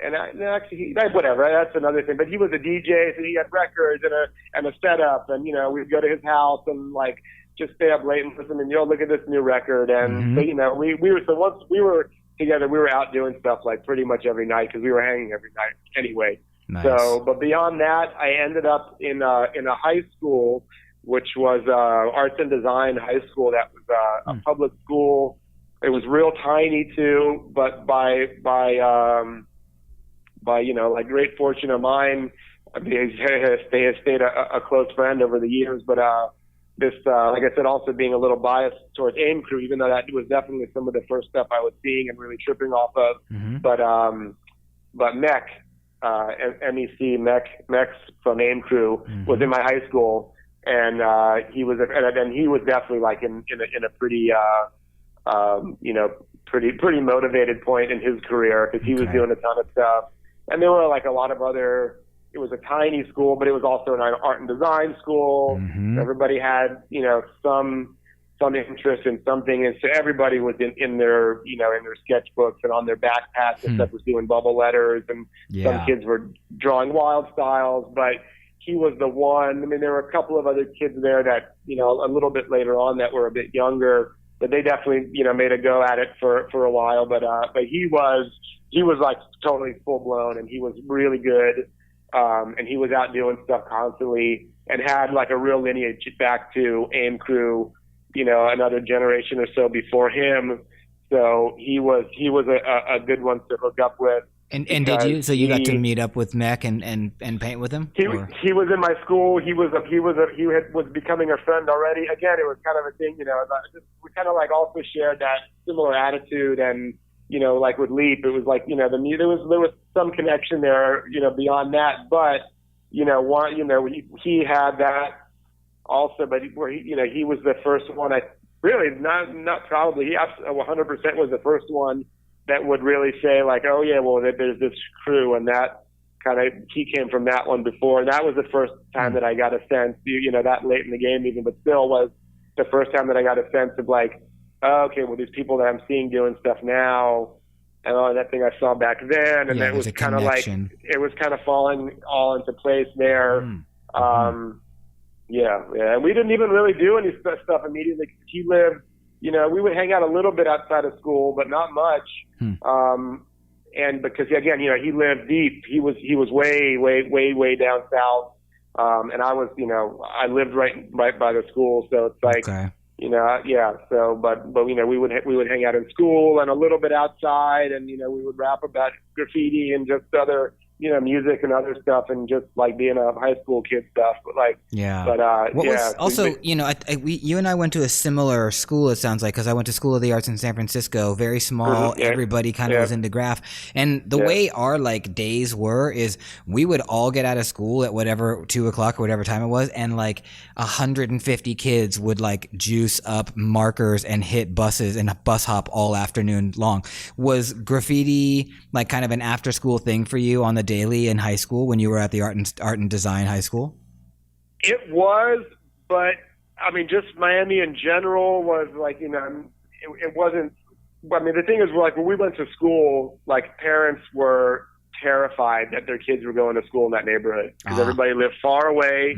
Actually, whatever, that's another thing. But he was a DJ, so he had records and a setup, and you know, we'd go to his house and like just stay up late and listen. And look at this new record, and so, you know, we were so once we were together, we were out doing stuff like pretty much every night because we were hanging every night anyway. Nice. So, but beyond that, I ended up in a high school, which was Arts and Design High School. That was a public school. It was real tiny too, but by you know, like great fortune of mine, they have stayed a close friend over the years. But this, like I said, also being a little biased towards AIM Crew, even though that was definitely some of the first stuff I was seeing and really tripping off of. But Mech, Mech from AIM Crew was in my high school, and he was definitely like in a pretty you know, pretty motivated point in his career because he was doing a ton of stuff. And there were like a lot of other, it was a tiny school, but it was also an art and design school. Everybody had, you know, some interest in something. And so everybody was in their, you know, in their sketchbooks and on their backpacks and stuff was doing bubble letters. And some kids were drawing wild styles, but he was the one. I mean, there were a couple of other kids there that, you know, a little bit later on that were a bit younger, but they definitely, you know, made a go at it for a while. But he was like totally full blown, and he was really good. And he was out doing stuff constantly and had like a real lineage back to AIM Crew, you know, another generation or so before him. So he was a good one to hook up with. And did you? So you got to meet up with Mech and paint with him? He was in my school. He was becoming a friend already. Again, it was kind of a thing, you know. We kind of like also shared that similar attitude, and you know, like with Leap, it was like, you know, there was some connection there, you know, beyond that. But you know, he had that also, but he was the first one. Not probably. He 100% was the first one that would really say like, oh yeah, well there's this crew, and that kind of, he came from that one before. And that was the first time that I got a sense, you know, that late in the game even, but still was the first time that I got a sense of like, oh, okay, well these people that I'm seeing doing stuff now, and that thing I saw back then, and that was kind of like, it was kind of falling all into place there. And we didn't even really do any stuff immediately. He lived, you know, we would hang out a little bit outside of school, but not much. And because again, you know, he lived deep. He was way down south. And I was, you know, I lived right by the school, so it's like, you know, So, but you know, we would hang out in school and a little bit outside, and you know, we would rap about graffiti and just other music and other stuff, and just like being a high school kid stuff. But like, Yeah. but What yeah. was also, you and I went to a similar school, it sounds like, because I went to School of the Arts in San Francisco, very small. Mhm, yeah. Everybody kind of Yeah. was into graph. And the way our like days were is we would all get out of school at whatever 2:00 or whatever time it was. And like 150 kids would like juice up markers and hit buses and bus hop all afternoon long. Was graffiti like kind of an after school thing for you on the daily in high school when you were at the art and design high school? It was, but I mean, just Miami in general was like, it wasn't. I mean, the thing is, like when we went to school, like parents were terrified that their kids were going to school in that neighborhood because everybody lived far away.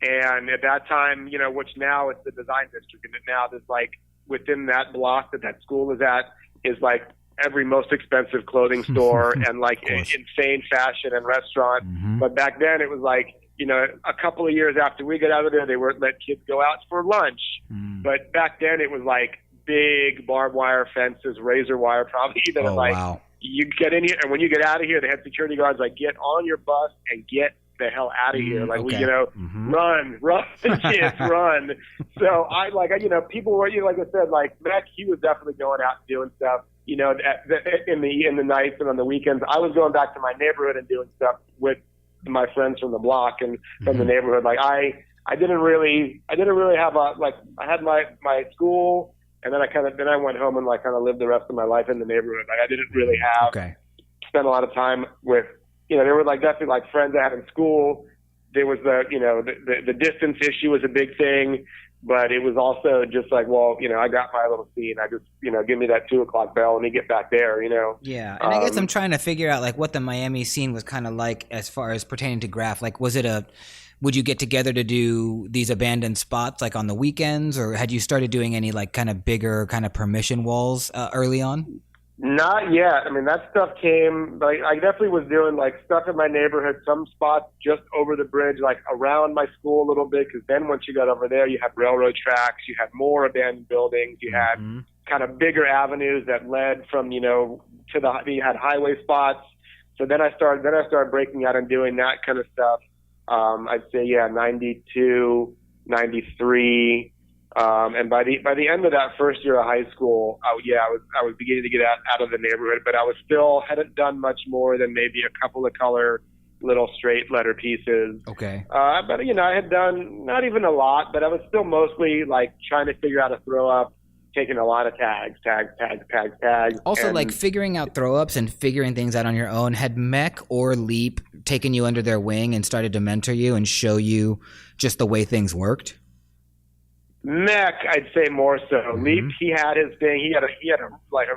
And at that time, which now it's the design district, and now there's like within that block that school is at is like every most expensive clothing store and like insane fashion and restaurant. But back then it was like, a couple of years after we got out of there, they weren't let kids go out for lunch. But back then it was like big barbed wire fences, razor wire probably that you get in here, and when you get out of here, they had security guards like, get on your bus and get the hell out of here. Like run, kids, run. So people were, like I said, like Mac, he was definitely going out and doing stuff. In the nights and on the weekends, I was going back to my neighborhood and doing stuff with my friends from the block and from the neighborhood. Like I didn't really have I had my school, and then I went home and like kind of lived the rest of my life in the neighborhood. Like I didn't really have spend a lot of time with, there were like definitely like friends I had in school. There was the distance issue was a big thing. But it was also just like, I got my little scene. I just, give me that 2:00 bell and me get back there, Yeah, and I guess I'm trying to figure out like what the Miami scene was kind of like as far as pertaining to graph. Like, would you get together to do these abandoned spots like on the weekends, or had you started doing any like kind of bigger kind of permission walls early on? Not yet. I mean, that stuff came, like, I definitely was doing, like, stuff in my neighborhood, some spots just over the bridge, like, around my school a little bit, because then once you got over there, you had railroad tracks, you had more abandoned buildings, you had kind of bigger avenues that led from, you had highway spots. So then I started breaking out and doing that kind of stuff. I'd say, 92, 93. And by the end of that first year of high school, I was beginning to get out of the neighborhood, but I was still hadn't done much more than maybe a couple of color little straight letter pieces. Okay. But I had done not even a lot, but I was still mostly like trying to figure out a throw up, taking a lot of tags. Also, like figuring out throw ups and figuring things out on your own. Had Mech or Leap taken you under their wing and started to mentor you and show you just the way things worked? Mech, I'd say more so. Leap, he had his thing. He had a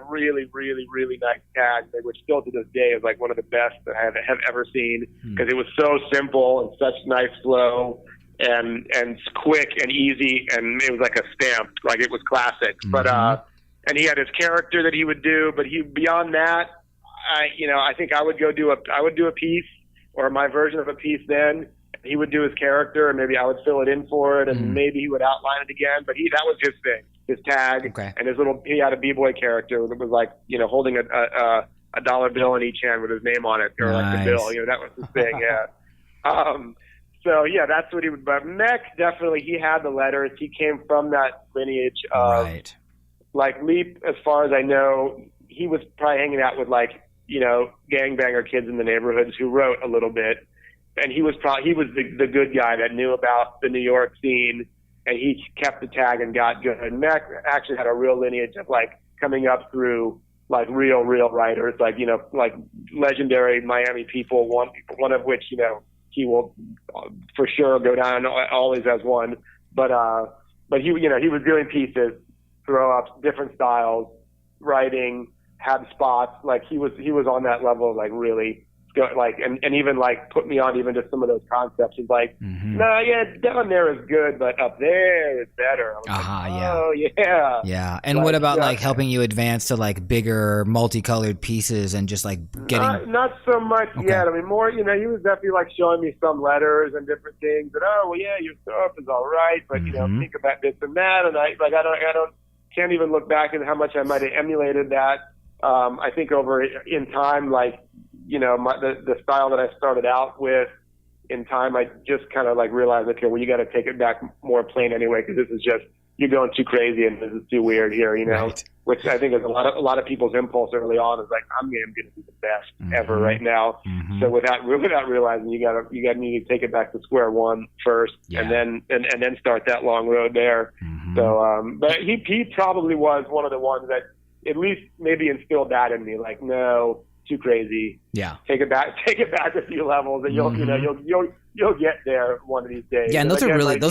really, really, really nice tag, which still to this day is like one of the best that I have ever seen, because it was so simple and such nice flow and quick and easy, and it was like a stamp, like it was classic. But and he had his character that he would do, but beyond that, I think I would do a piece or my version of a piece then. He would do his character, and maybe I would fill it in for it, and maybe he would outline it again. But that was his thing, his tag, and he had a b-boy character that was like, holding a dollar bill in each hand with his name on it, or like the bill. That was his thing. So that's what he would. But Mech, definitely, he had the letters. He came from that lineage of like Leap. As far as I know, he was probably hanging out with like gangbanger kids in the neighborhoods who wrote a little bit. And he was the good guy that knew about the New York scene, and he kept the tag and got good. And Mac actually had a real lineage of like coming up through like real writers, like like legendary Miami people. One of which he will for sure go down always as one. But he was doing pieces, throw ups, different styles, writing, had spots. Like he was on that level, like really. Like and even like put me on even just some of those concepts. He's like, down there is good, but up there is better. Yeah. And what about like helping you advance to like bigger multicolored pieces and just like getting not so much yet. I mean, more. He was definitely like showing me some letters and different things. And your stuff is all right, but think about this and that. And I can't even look back at how much I might have emulated that. I think over in time, like. the style that I started out with, in time, I just kind of like realized, okay, well, you got to take it back more plain anyway, because this is just, you're going too crazy and this is too weird here, right. Which I think is a lot of people's impulse early on is like, I'm going to be the best ever right now. So without realizing, you need to take it back to square one first, and then start that long road there. So, but he probably was one of the ones that at least maybe instilled that in me, like, no, too crazy. Yeah. Take it back a few levels, and you'll get there one of these days. Yeah, and those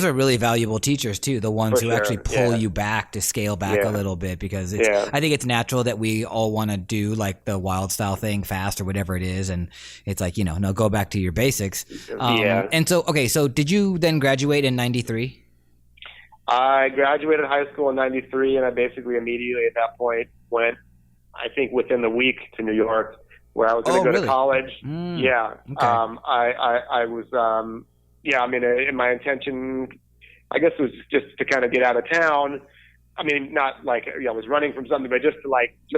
are really valuable teachers too, the ones who actually pull you back to scale back a little bit, because I think it's natural that we all want to do like the wild style thing fast or whatever it is, and it's like, no, go back to your basics. And so did you then graduate in 93? I graduated high school in 93, and I basically immediately at that point went, I think within the week, to New York, where I was going to go to college. Yeah. Okay. I was, I mean, and my intention, I guess, was just to kind of get out of town. I mean, not like I was running from something, but just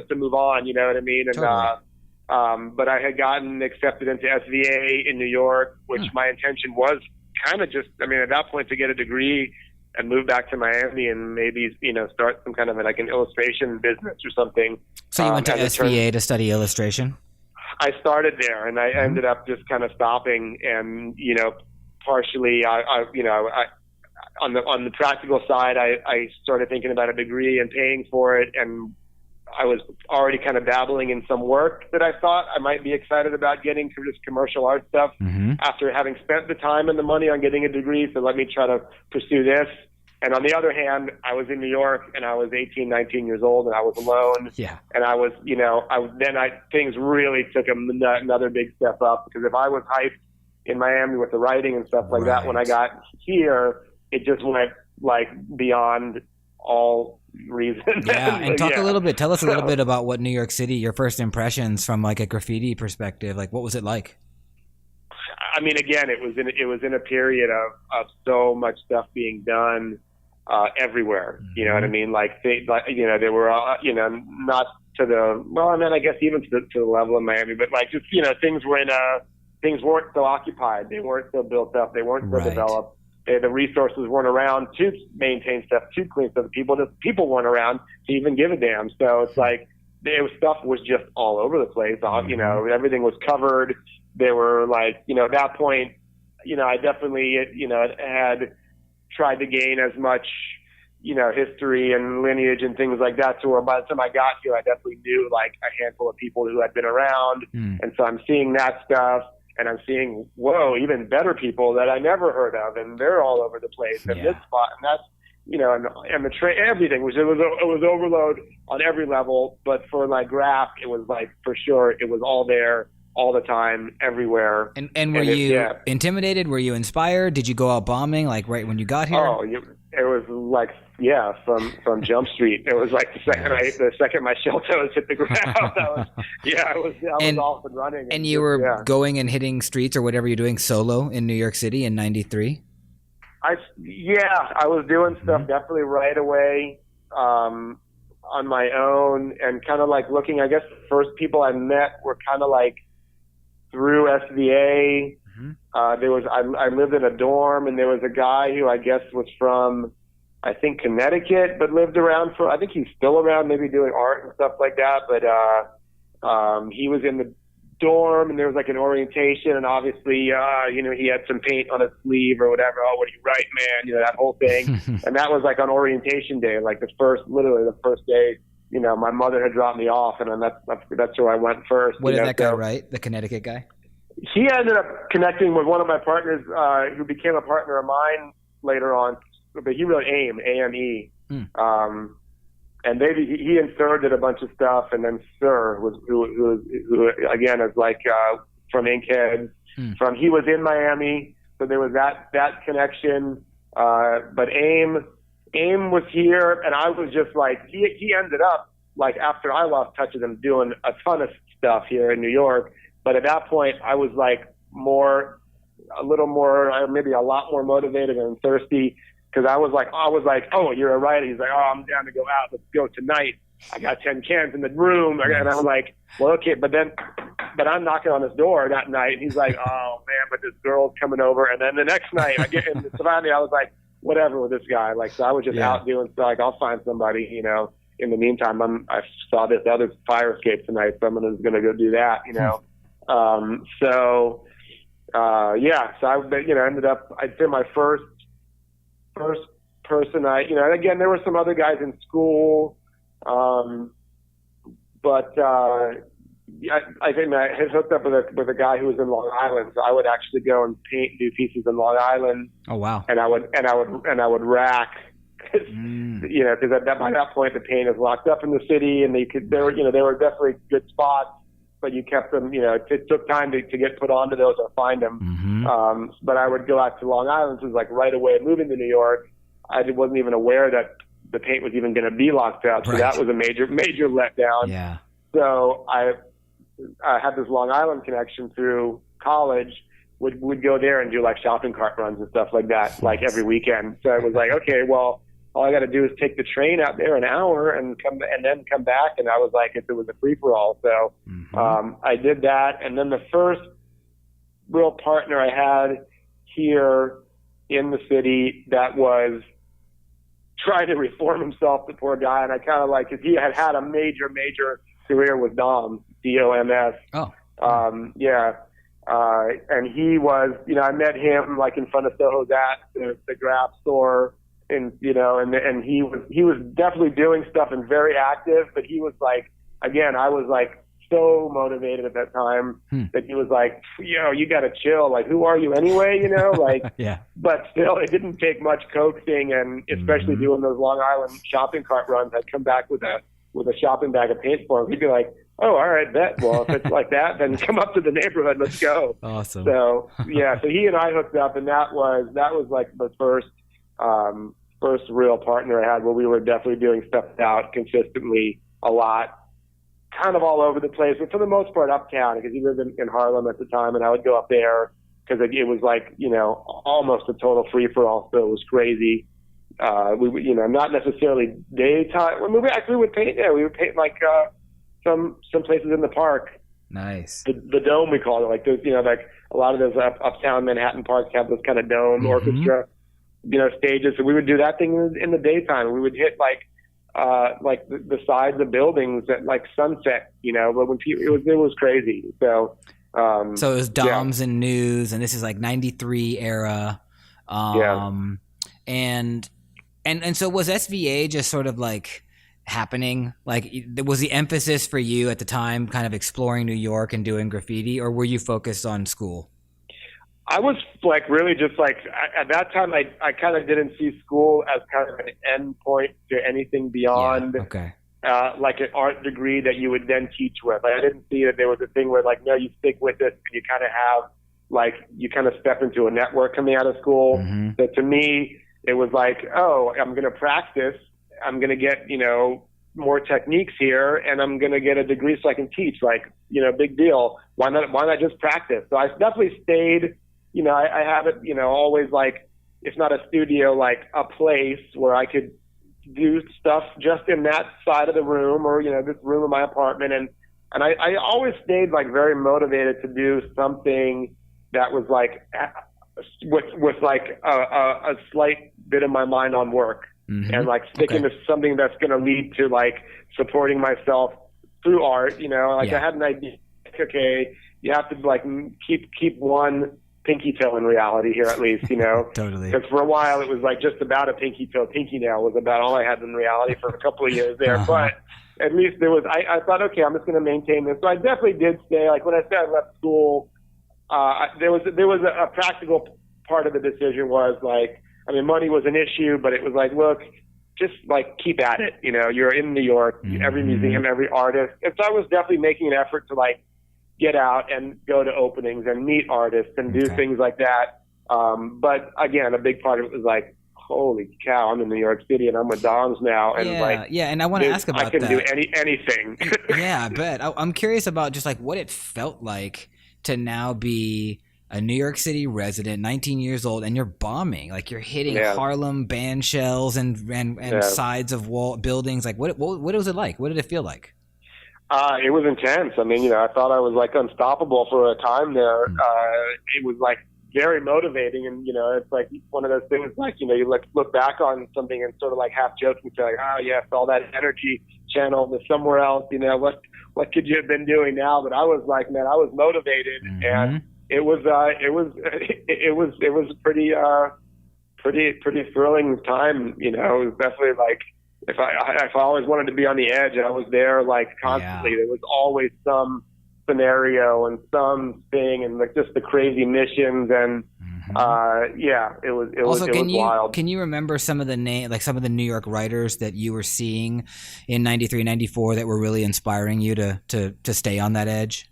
to move on, you know what I mean? And, totally. But I had gotten accepted into SVA in New York, which my intention was kind of just, I mean, at that point, to get a degree and move back to Miami and maybe, start some kind of like an illustration business or something. So you went to SVA to study illustration? I started there, and I ended up just kind of stopping, and, partially, on the practical side, I started thinking about a degree and paying for it, and I was already kind of dabbling in some work that I thought I might be excited about getting, for just commercial art stuff, after having spent the time and the money on getting a degree. So let me try to pursue this. And on the other hand, I was in New York, and I was 18, 19 years old, and I was alone. Yeah. And I was, things really took another big step up, because if I was hyped in Miami with the writing and stuff like that, when I got here, it just went like beyond all reason. Yeah, and tell us a little bit about what New York City, your first impressions from like a graffiti perspective, like what was it like? I mean, again, it was in a period of so much stuff being done everywhere. You know what I mean? Like they were not to the, well, I mean, I guess even to the level of Miami, but like just things weren't so occupied, they weren't so built up, they weren't so developed. The resources weren't around to maintain stuff, to clean stuff. People weren't around to even give a damn. So it's like stuff was just all over the place. Everything was covered. They were like, at that point, I definitely, had tried to gain as much, history and lineage and things like that. So where by the time I got here, I definitely knew like a handful of people who had been around. And so I'm seeing that stuff. And I'm seeing, even better people that I never heard of, and they're all over the place. And this spot, and that's, and the everything it was overload on every level. But for like graph, it was like, for sure, it was all there, all the time, everywhere. And were you intimidated? Were you inspired? Did you go out bombing like right when you got here? Oh, it was like, from Jump Street. It was like the second my shell toes hit the ground, I was off and running. And you were going and hitting streets or whatever you're doing solo in New York City in 93? I was doing stuff definitely right away on my own, and kind of like looking, I guess the first people I met were kind of like through SVA. I lived in a dorm, and there was a guy who I guess was from, I think, Connecticut, but lived around I think he's still around, maybe doing art and stuff like that. But he was in the dorm, and there was like an orientation, and obviously, he had some paint on his sleeve or whatever. Oh, what do you write, man? That whole thing. And that was like on orientation day, like literally the first day. My mother had dropped me off, and then that's where I went first. What did that guy write? The Connecticut guy? He ended up connecting with one of my partners, who became a partner of mine later on. But he wrote AIM, A-M-E. And he inserted a bunch of stuff, and then Sir who again is like from Inkheads. He was in Miami, so there was that connection. But AIM was here, and I was just like, he ended up like, after I lost touch with him, doing a ton of stuff here in New York. But at that point, I was like a little more, maybe a lot more motivated and thirsty. Because I was like, oh, you're a writer. He's like, oh, I'm down to go out. Let's go tonight. I got 10 cans in the room. And I was like, well, okay. But then but I'm knocking on his door that night. He's like, oh man, but this girl's coming over. And then the next night I get in Savannah, I was like, whatever with this guy. Like, so I was just out doing stuff. Like, I'll find somebody, you know. In the meantime, I saw this other fire escape tonight. Someone is going to go do that, you know. So I, you know, ended up, I'd say my first person you know, and again, there were some other guys in school, but I think I had hooked up with a guy who was in Long Island, so I would actually go and paint, do pieces in Long Island. Oh wow! And I would rack, you know, because by that point the paint is locked up in the city, and there were definitely good spots, but you kept them. You know, it took time to get put onto those or find them. Mm-hmm. But I would go out to Long Island, which was like right away moving to New York. I wasn't even aware that the paint was even going to be locked up, so that was a major letdown. Yeah. So I had this Long Island connection through college. Would go there and do like shopping cart runs and stuff like that, like every weekend. So it was like, okay, well, all I got to do is take the train out there an hour and then come back. And I was like, if it was a free for all. So I did that. And then the first real partner I had here in the city that was trying to reform himself, the poor guy, and I kind of like, cause he had a major career with Dom, D-O-M-S. Oh. And he was, you know, I met him like in front of Soho's at the Graph store, and you know, and he was definitely doing stuff and very active, but he was like, again, I was like so motivated at that time that he was like, yo, you got to chill. Like, who are you anyway? You know, like, yeah. But still, it didn't take much coaxing, and especially doing those Long Island shopping cart runs, I'd come back with a shopping bag of paint for him. He'd be like, oh, all right, bet. Well, if it's like that, then come up to the neighborhood. Let's go. Awesome. So yeah, so he and I hooked up, and that was like the first real partner I had, where we were definitely doing stuff out consistently a lot, kind of all over the place, but for the most part uptown, because he lived in Harlem at the time, and I would go up there because it was like, you know, almost a total free for all. So it was crazy. We you know, not necessarily daytime. When we actually would paint, we would paint like some places in the park. Nice. The dome, we called it. Like those, you know, like a lot of those uptown Manhattan parks have those kind of dome orchestra, you know, stages. So we would do that thing in the daytime. We would hit like the sides of buildings at like sunset, you know. But when people, it was crazy. So so it was Doms and News, and this is like '93 era. And so was SVA just sort of like happening? Like, was the emphasis for you at the time kind of exploring New York and doing graffiti, or were you focused on school? I was like really just like at that time I kind of didn't see school as kind of an end point to anything beyond like an art degree that you would then teach with. Like, I didn't see that there was a thing where like, no, you stick with it and you kind of have like, you kind of step into a network coming out of school. So to me, it was like, oh, I'm going to practice. I'm going to get, you know, more techniques here, and I'm going to get a degree so I can teach. Like, you know, big deal. Why not just practice? So I definitely stayed, you know, I have it, you know, always like, if not a studio, like a place where I could do stuff just in that side of the room, or, you know, this room of my apartment. And I always stayed like very motivated to do something that was like, with like a slight bit of my mind on work, and like sticking to something that's going to lead to like supporting myself through art. You know, like I had an idea. Okay, you have to like keep one pinky toe in reality here, at least, you know. Totally. Because for a while it was like just about a pinky toe. Pinky nail was about all I had in reality for a couple of years there. But at least there was. I thought, okay, I'm just going to maintain this. So I definitely did stay. Like when I said I left school. There was a practical part of the decision was like, I mean, money was an issue, but it was like, look, just like keep at it. You know, you're in New York, every museum, every artist. And so I was definitely making an effort to like get out and go to openings and meet artists and do things like that. But again, a big part of it was like, holy cow, I'm in New York City and I'm with Doms now. And and I want to ask about that. I couldn't do anything. Yeah, I bet. I'm curious about just like what it felt like to now be a New York City resident, 19 years old, and you're bombing. Like, you're hitting Harlem band shells and sides of wall buildings. Like, what was it like? What did it feel like? It was intense. I mean, I thought I was like unstoppable for a time there. It was like very motivating, and it's like one of those things like you look back on something and sort of like half joking, say like, oh yes, all that energy channeled to somewhere else. What could you have been doing now? But I was like, man, I was motivated, and it was pretty thrilling time. It was definitely like if I always wanted to be on the edge, I was there like constantly. Yeah. There was always some scenario and something, and like just the crazy missions, and it was wild. Can you remember some of the some of the New York writers that you were seeing in 93, 94 that were really inspiring you to stay on that edge?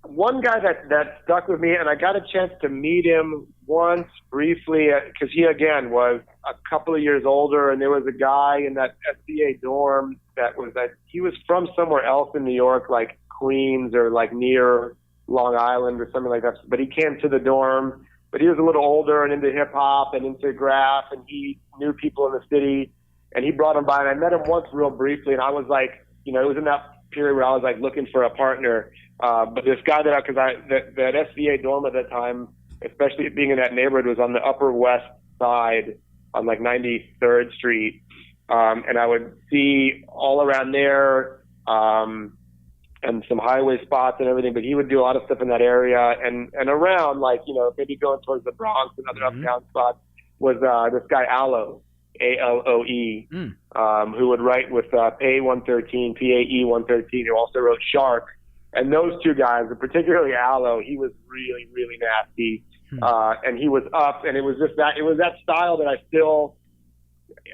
One guy that stuck with me, and I got a chance to meet him once briefly, because he again was a couple of years older, and there was a guy in that SBA dorm he was from somewhere else in New York, like Queens or like near Long Island or something like that. But he came to the dorm, but he was a little older and into hip hop and into graph, and he knew people in the city, and he brought him by, and I met him once real briefly, and I was like, it was in that period where I was like looking for a partner. But this guy that SVA dorm at that time, especially being in that neighborhood, was on the Upper West Side on like 93rd Street. And I would see all around there, and some highway spots and everything, but he would do a lot of stuff in that area and around, like, maybe going towards the Bronx and other uptown spots was, this guy Aloe, Aloe, who would write with, PAE-113, PAE-113, who also wrote Shark. And those two guys, particularly Aloe, he was really, really nasty. And he was up, and it was that style that I still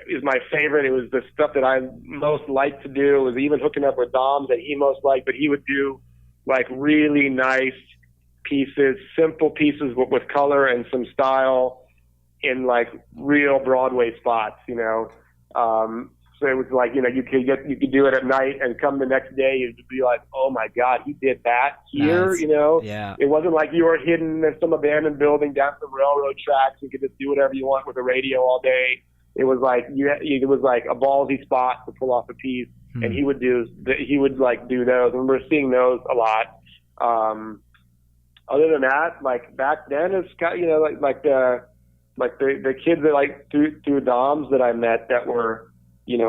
is my favorite. It was the stuff that I most liked to do. It was even hooking up with Doms that he most liked, but he would do like really nice pieces, simple pieces with color and some style in like real Broadway spots, So it was like, you could do it at night and come the next day, you'd be like, oh my God, he did that here, Nice. Yeah. It wasn't like you were hidden in some abandoned building down some railroad tracks. You could just do whatever you want with a radio all day. It was like, it was like a ballsy spot to pull off a piece, and he would do those. And we're seeing those a lot. Other than that, like back then, it's got, the kids that like through DOMs that I met that were,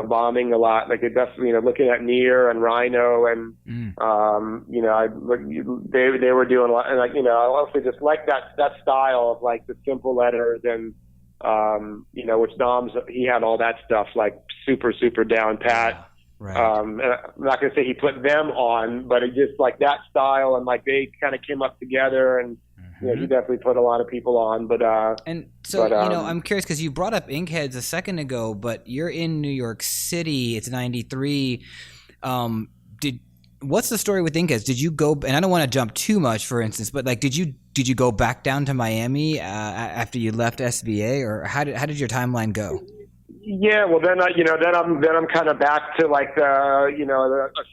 bombing a lot, like it definitely, looking at Near and Rhino and, they were doing a lot, and like, I also just like that style of like the simple letters and, which Dom's, he had all that stuff like super, super down pat. Right. And I'm not going to say he put them on, but it just like that style, and like they kind of came up together, and he definitely put a lot of people on. I'm curious because you brought up Inkheads a second ago, but you're in New York City. It's 93. What's the story with Inkheads? Did you go? And I don't want to jump too much, for instance, but like, did you go back down to Miami after you left SBA, or how did your timeline go? Yeah, well then I'm kind of back to like a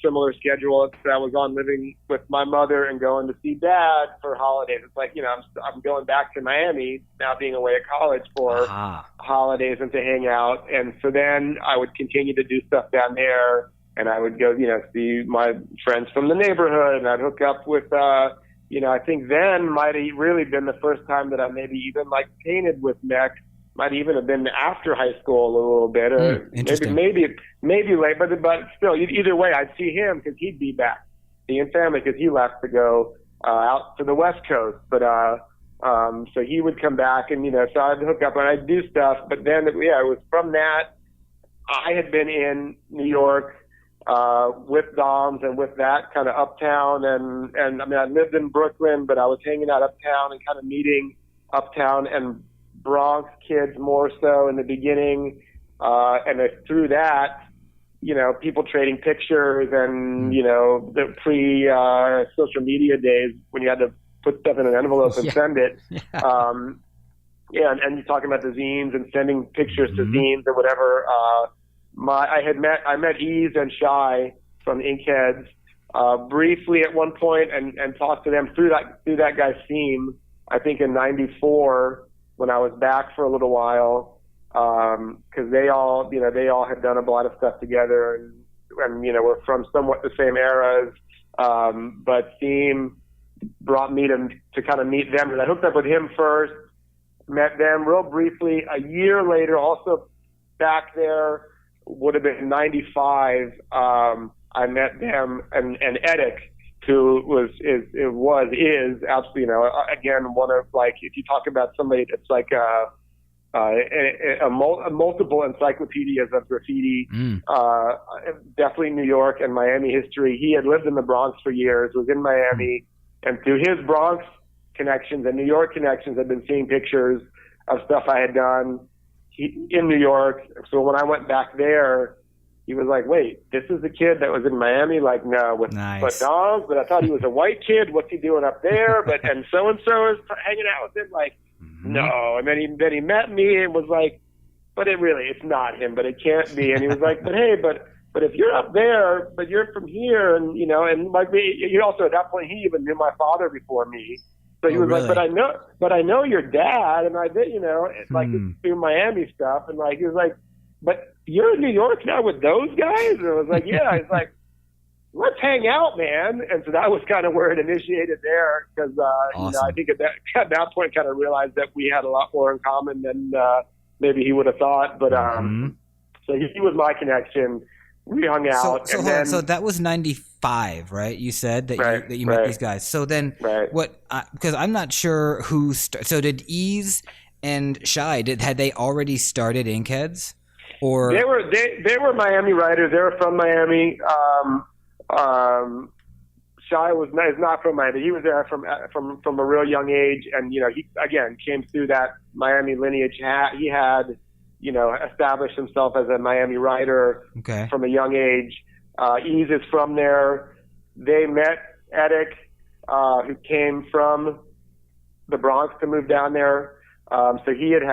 similar schedule that I was on, living with my mother and going to see Dad for holidays. It's like, I'm going back to Miami now, being away at college for holidays and to hang out. And so then I would continue to do stuff down there, and I would go, see my friends from the neighborhood, and I'd hook up with, I think then might have really been the first time that I maybe even like painted with mech. Might even have been after high school a little bit, or maybe late, but still, either way, I'd see him because he'd be back, seeing family, because he left to go out to the West Coast. But so he would come back, and so I'd hook up and I'd do stuff. But then, it was from that. I had been in New York with Doms and with that kind of uptown, and I mean, I lived in Brooklyn, but I was hanging out uptown and kind of meeting uptown and Bronx kids more so in the beginning, and through that, people trading pictures and the pre-social media days when you had to put stuff in an envelope and send it. And you're talking about the zines and sending pictures to zines or whatever. I met Ease and Shy from Inkheads briefly at one point, and talked to them through that guy's theme. I think in '94. When I was back for a little while, because they all had done a lot of stuff together, and and we're from somewhat the same eras. But Theme brought me to kind of meet them, and I hooked up with him first. Met them real briefly. A year later, also back there, would have been 95. I met them and Edic, who is absolutely, again, one of, like, if you talk about somebody that's like a multiple encyclopedias of graffiti, definitely New York and Miami history. He had lived in the Bronx for years, was in Miami, and through his Bronx connections and New York connections, I've been seeing pictures of stuff I had done in New York. So when I went back there, he was like, wait, this is the kid that was in Miami? Like, no, with but dogs, but I thought he was a white kid. What's he doing up there? But and so-and-so is hanging out with him. Like, no. And then he met me and was like, but it's not him, but it can't be. And he was like, but hey, but if you're up there, but you're from here, and and like me, you also, at that point, he even knew my father before me. So he was really? like, but I know your dad, and I did, like through Miami stuff, and like he was like, but you're in New York now with those guys? And I was like, yeah. He's like, let's hang out, man. And so that was kind of where it initiated there, because awesome. I think at that point kind of realized that we had a lot more in common than maybe he would have thought. But so he was my connection. We hung out. So that was 95, right? You said that you met these guys. So then what, because I'm not sure who, so did Ease and Shy, had they already started Inkheads? Or they were Miami writers. They were from Miami. Shy is not from Miami. He was there from a real young age, and he again came through that Miami lineage. He had established himself as a Miami writer from a young age. Ease is from there. They met Edic, who came from the Bronx to move down there. So he had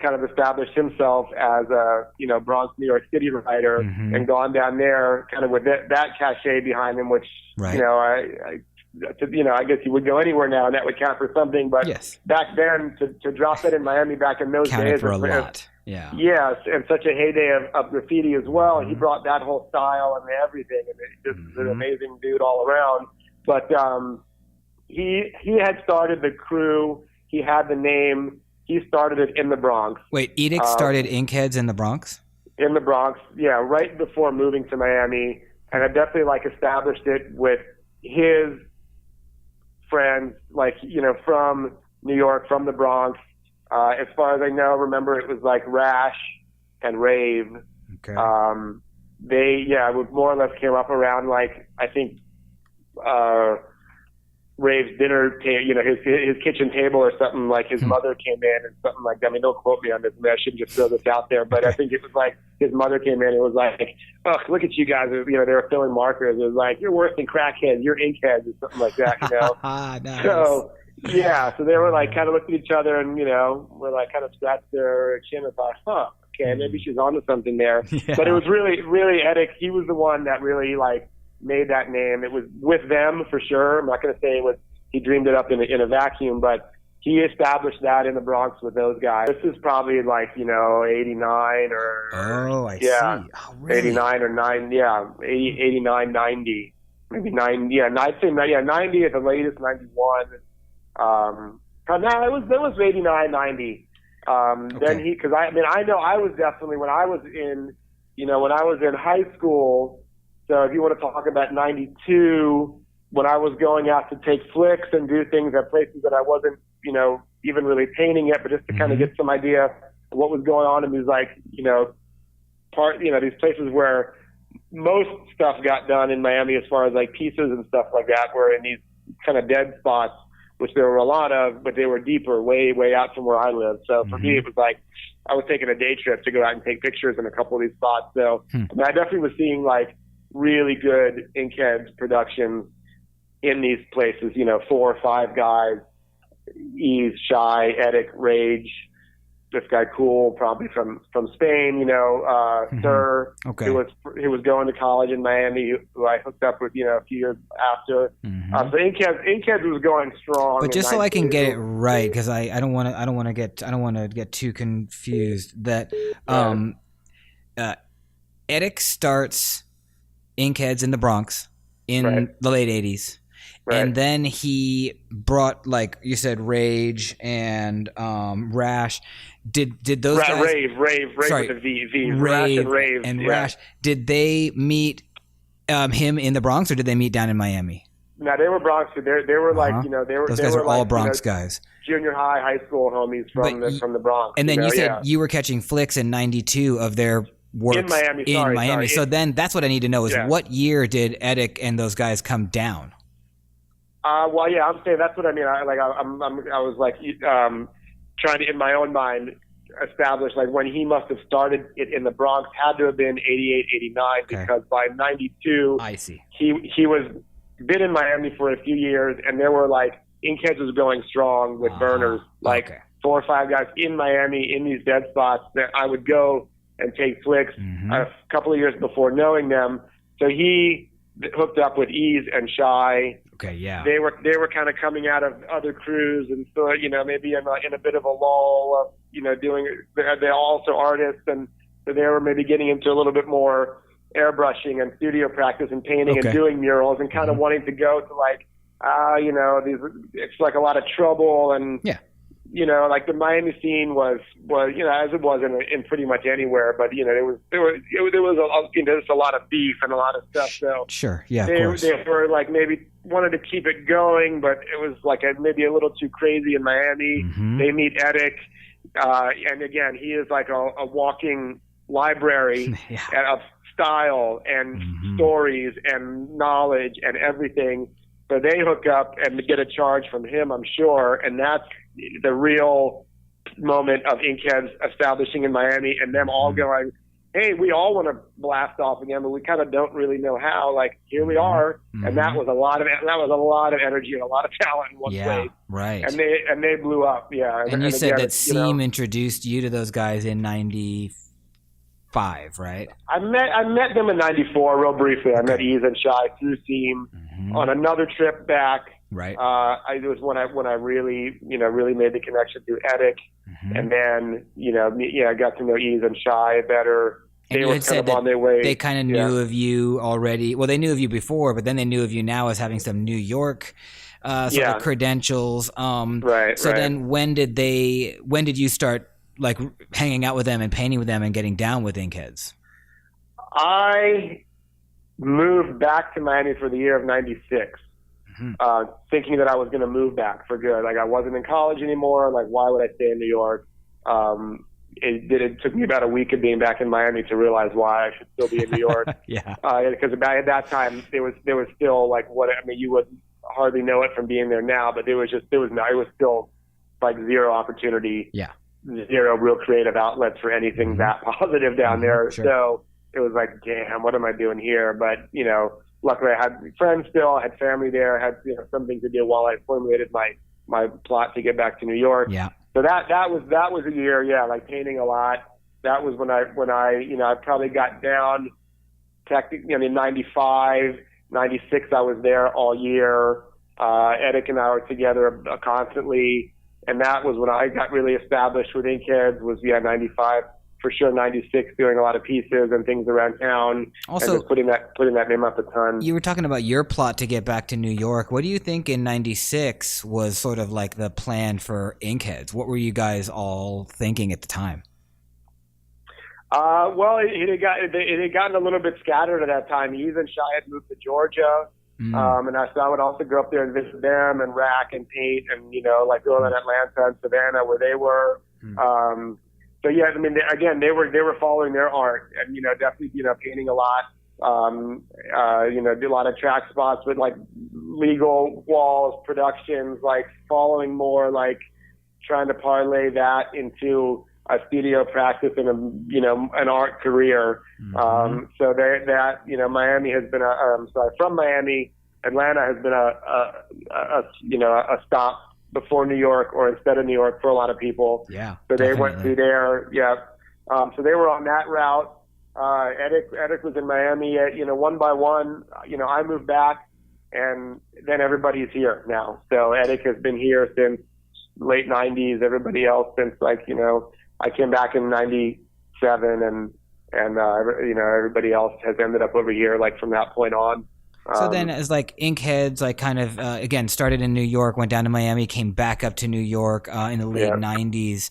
kind of established himself as a Bronx, New York City writer, and gone down there kind of with that cachet behind him, which I guess he would go anywhere now and that would count for something. But back then, to drop it in Miami back in those counted days, for a lot. Yeah. Yes, and such a heyday of graffiti as well. And he brought that whole style and everything, and just was an amazing dude all around. But he had started the crew. He had the name. He started it in the Bronx. Wait, Edic started Inkheads in the Bronx? In the Bronx, yeah, right before moving to Miami. And I definitely established it with his friends, from New York, from the Bronx. As far as I know, remember, it was like Rash and Rave. Okay. They more or less came up around I think Rave's dinner, his kitchen table or something. Like his mother came in and something like that. I mean, don't quote me on this. I shouldn't just throw this out there, but I think it was like his mother came in and was like, "Oh, look at you guys!" They were filling markers. It was like, "You're worse than crackheads. You're inkheads," or something like that. Nice. So so they were kind of looked at each other and were kind of scratched their chin and thought, "Huh, okay, maybe she's onto something there." Yeah. But it was really, really Edic. He was the one that really made that name. It was with them for sure. I'm not going to say he dreamed it up in a vacuum, but he established that in the Bronx with those guys. This is probably 89 or see. Oh, really? 89 or 89, 90, maybe 90. Yeah, I'd say 90 at the latest, 91. It was 89, 90. Then because I know I was definitely when I was in high school. So if you want to talk about 92, when I was going out to take flicks and do things at places that I wasn't, even really painting yet, but just to kind of get some idea of what was going on in these these places where most stuff got done in Miami as far as pieces and stuff like that were in these kind of dead spots, which there were a lot of, but they were deeper, way, way out from where I lived. So for me, it was I was taking a day trip to go out and take pictures in a couple of these spots. So I definitely was seeing really good Inkheads productions in these places, 4 or 5 guys, Ease, Shy, Edic, Rage, this guy Cool, probably from Spain, Sir, who was going to college in Miami, who I hooked up with, a few years after. So Inkheads was going strong. But just so I can get it right, because I don't want to get too confused that Edic starts Inkheads in the Bronx in Right. the late 80s. Right. And then he brought, like you said, Rage and Rash. Did those guys? Rave Sorry, with a V. Rave Rash and Rave. Rash. Did they meet him in the Bronx, or did they meet down in Miami? No, they were Bronx. They were like, Uh-huh. you know, they were. Those they guys were are all like, Bronx you know, guys. junior high school homies from the Bronx. And then you said yeah. you were catching flicks in '92 of their works In Miami. Sorry. So then that's what I need to know is Yeah. what year did Edic and those guys come down? Well, yeah, I'm saying that's what I mean. I was like trying to, in my own mind, establish like when he must have started it in the Bronx had to have been 88, 89, Okay. because by 92, I see. he was been in Miami for a few years, and there were like Inkheads was going strong with burners, like Okay. 4 or 5 guys in Miami in these dead spots that I would go and take flicks a couple of years before knowing them. So he hooked up with Ease and Shy. Okay, yeah. They were kind of coming out of other crews, and so, you know, maybe in a bit of a lull of, you know, doing. They're also artists, and so they were maybe getting into a little bit more airbrushing and studio practice and painting Okay. and doing murals, and kind of wanting to go to like, you know, it's like a lot of trouble, and Yeah. you know, like the Miami scene was you know, as it was in pretty much anywhere, but you know, there was just a lot of beef and a lot of stuff. So Sure, yeah, of they course. were like maybe wanted to keep it going, but it was like maybe a little too crazy in Miami. They meet Edic, and again, he is like a walking library Yeah. of style and stories and knowledge and everything. So they hook up and get a charge from him, I'm sure, and that's the real moment of Inkheads establishing in Miami, and them all going, hey, we all want to blast off again, but we kind of don't really know how. Like, here we are, and that was a lot of energy and a lot of talent in one place. Right. And they blew up, yeah. And you said again, that Seam introduced you to those guys in '95, right? I met them in '94 real briefly. I met Ease and Shy through Seam on another trip back. Right. It was when I really made the connection through Edic, and then I got to know Ease and Shy better. And they you were had kind said of on their way. they kind of knew of you already. Well, they knew of you before, but then they knew of you now as having some New York sort of credentials. Right. So then, when did you start like hanging out with them and painting with them and getting down with Inkheads? I moved back to Miami for the year of '96. Thinking that I was going to move back for good. Like, I wasn't in college anymore. Like, why would I stay in New York? It took me about a week of being back in Miami to realize why I should still be in New York. Yeah. Because at that time there was still like you would hardly know it from being there now, but it was still like zero opportunity. Yeah. Zero real creative outlets for anything that positive down there. Sure. So it was like, damn, what am I doing here? But luckily I had friends still, I had family there, I had something to do while I formulated my plot to get back to New York. Yeah. So that was a year, like painting a lot. That was when I probably got down technically in 95, 96 I was there all year. Edic and I were together constantly, and that was when I got really established with Inkheads, was 95. For sure, 96, doing a lot of pieces and things around town, Also, and just putting that name up a ton. You were talking about your plot to get back to New York. What do you think in '96 was sort of like the plan for Inkheads? What were you guys all thinking at the time? Well, it had gotten a little bit scattered at that time. Eve and Shy had moved to Georgia, and so I would also go up there and visit them and rack and paint, and like go in Atlanta and Savannah where they were. So yeah, I mean, they were following their art, and definitely painting a lot. Do a lot of track spots with like legal walls, productions, like following more, like trying to parlay that into a studio practice and an art career. So Miami has been from Miami, Atlanta has been a stop before New York, or instead of New York for a lot of people. Yeah. So they went through there. Yeah. So they were on that route. Edic was in Miami. One by one, I moved back, and then everybody's here now. So Edic has been here since late '90s. Everybody else since I came back in '97, and and everybody else has ended up over here like from that point on. So then, as like Inkheads, like kind of again started in New York, went down to Miami, came back up to New York in the late '90s,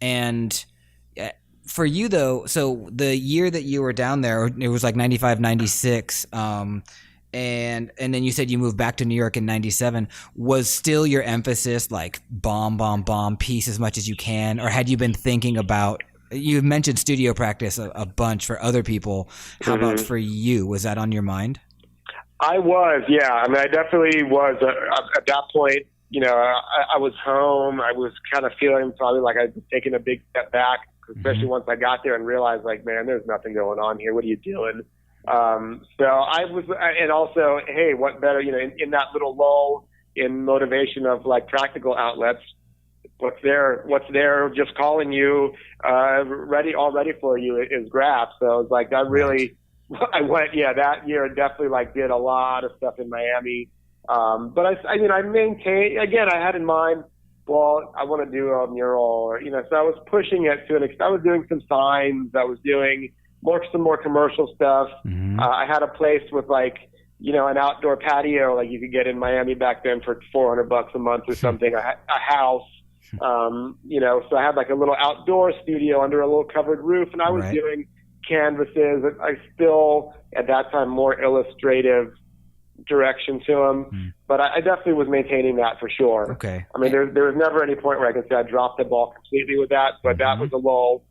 and for you though, so the year that you were down there, it was like 95, 96, and then you said you moved back to New York in '97. Was still your emphasis like bomb, piece as much as you can, or had you been thinking about? You mentioned studio practice a bunch for other people. How about for you? Was that on your mind? I was, yeah. I mean, I definitely was at that point. I was home. I was kind of feeling probably like I'd taken a big step back, especially once I got there and realized, like, man, there's nothing going on here. What are you doing? So I was, and also, hey, what better, in that little lull in motivation of like practical outlets. What's there just calling you, all ready for you is Graph. So I was like, I went, that year definitely like did a lot of stuff in Miami. But I maintained, again, I had in mind, well, I want to do a mural or, so I was pushing it to an extent. I was doing some signs. I was doing some more commercial stuff. I had a place with like, an outdoor patio, like you could get in Miami back then for $400 a month or something, a house. So I had like a little outdoor studio under a little covered roof, and I was doing canvases. I still, at that time, more illustrative direction to them, but I definitely was maintaining that for sure. Okay. I mean, there was never any point where I could say I dropped the ball completely with that, but that was a lull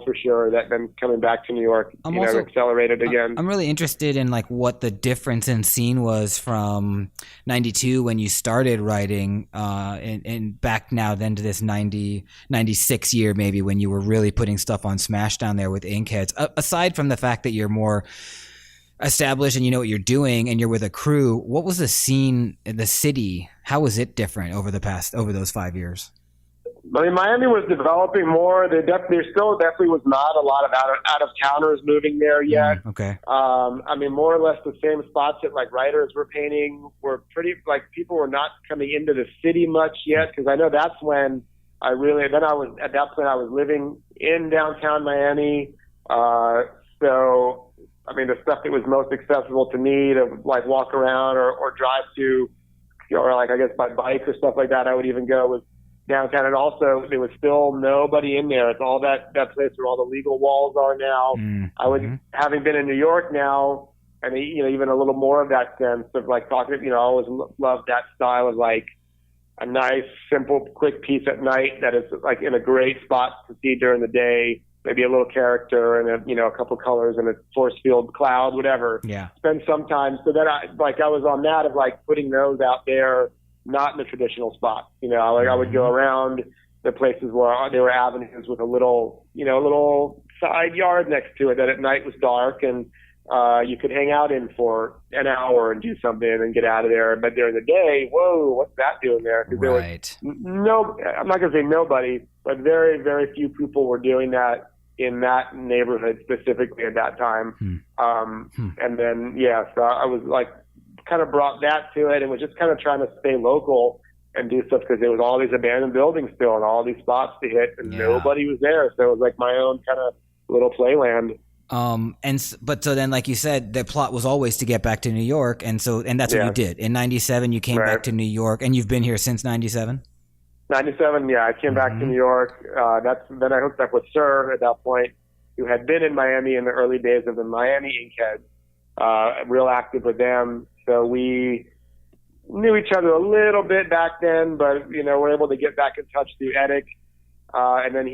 for sure. That then coming back to New York, accelerated again. I'm really interested in like what the difference in scene was from 92 when you started writing, and back now then to this 96 year maybe when you were really putting stuff on Smash down there with Inkheads. Aside from the fact that you're more established and you know what you're doing and you're with a crew, what was the scene in the city? How was it different over those 5 years? I mean, Miami was developing more. There still definitely was not a lot of out of towners moving there yet. Okay. I mean, more or less the same spots that like writers were painting were pretty, like people were not coming into the city much yet. Cause I know that's when at that point I was living in downtown Miami. So, I mean, the stuff that was most accessible to me to like walk around or drive to, or like, I guess by bike or stuff like that, I would even go was downtown. And also there was still nobody in there. It's all that place where all the legal walls are now. I would, having been in New York now, and even a little more of that sense of like talking, I always loved that style of like a nice, simple, quick piece at night that is like in a great spot to see during the day, maybe a little character and a couple colors and a force field cloud, whatever. Yeah. Spend some time. So that I was on that of like putting those out there, not in the traditional spots. I would go around the places where there were avenues with a little side yard next to it that at night was dark and you could hang out in for an hour and do something and get out of there. But during the day, whoa, what's that doing there? Because there was I'm not going to say nobody, but very, very few people were doing that in that neighborhood specifically at that time. And then, so I was like, kind of brought that to it and was just kind of trying to stay local and do stuff because there was all these abandoned buildings still and all these spots to hit and nobody was there. So it was like my own kind of little playland. But so then, like you said, the plot was always to get back to New York. And that's what you did. In 97, you came back to New York and you've been here since 97? 97, I came back to New York. Then I hooked up with Sir at that point, who had been in Miami in the early days of the Miami Inkheads, real active with them. So we knew each other a little bit back then, but, we're able to get back in touch through Edic. And then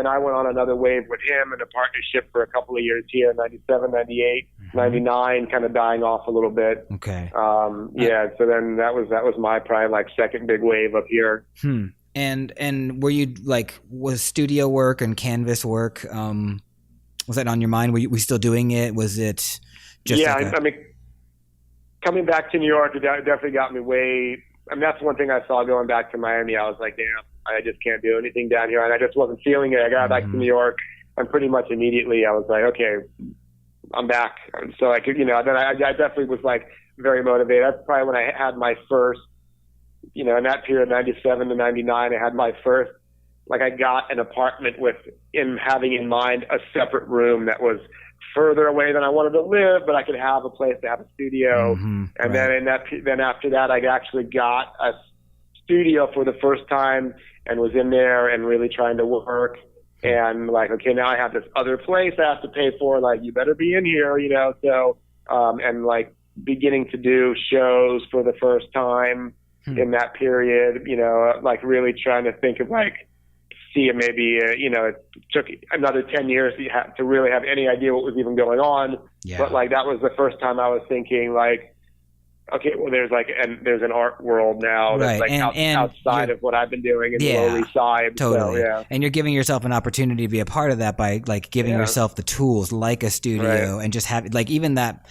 I went on another wave with him in a partnership for a couple of years here, 97, 98, 99, kind of dying off a little bit. Okay. So then that was my probably like second big wave up here. And were you was studio work and canvas work, was that on your mind? Were you still doing it? Was it just I mean, coming back to New York, it definitely got me that's one thing I saw going back to Miami. I was like, damn, I just can't do anything down here. And I just wasn't feeling it. I got back to New York and pretty much immediately I was like, okay, I'm back. So I could, then I definitely was like very motivated. That's probably when I had my first, in that period, 97 to 99, I had my first like I got an apartment with in having in mind a separate room that was further away than I wanted to live, but I could have a place to have a studio. And then after that, I actually got a studio for the first time and was in there and really trying to work. And like, okay, now I have this other place I have to pay for. Like, you better be in here, you know. So, and like beginning to do shows for the first time in that period, you know, like really trying to think of like, see maybe, you know, it took another 10 years to really have any idea what was even going on. Yeah. But like, that was the first time I was thinking like, okay, well, there's an art world now that's like outside of what I've been doing in the Lower East Side. Totally. So, and you're giving yourself an opportunity to be a part of that by like giving yourself the tools like a studio and just have like even that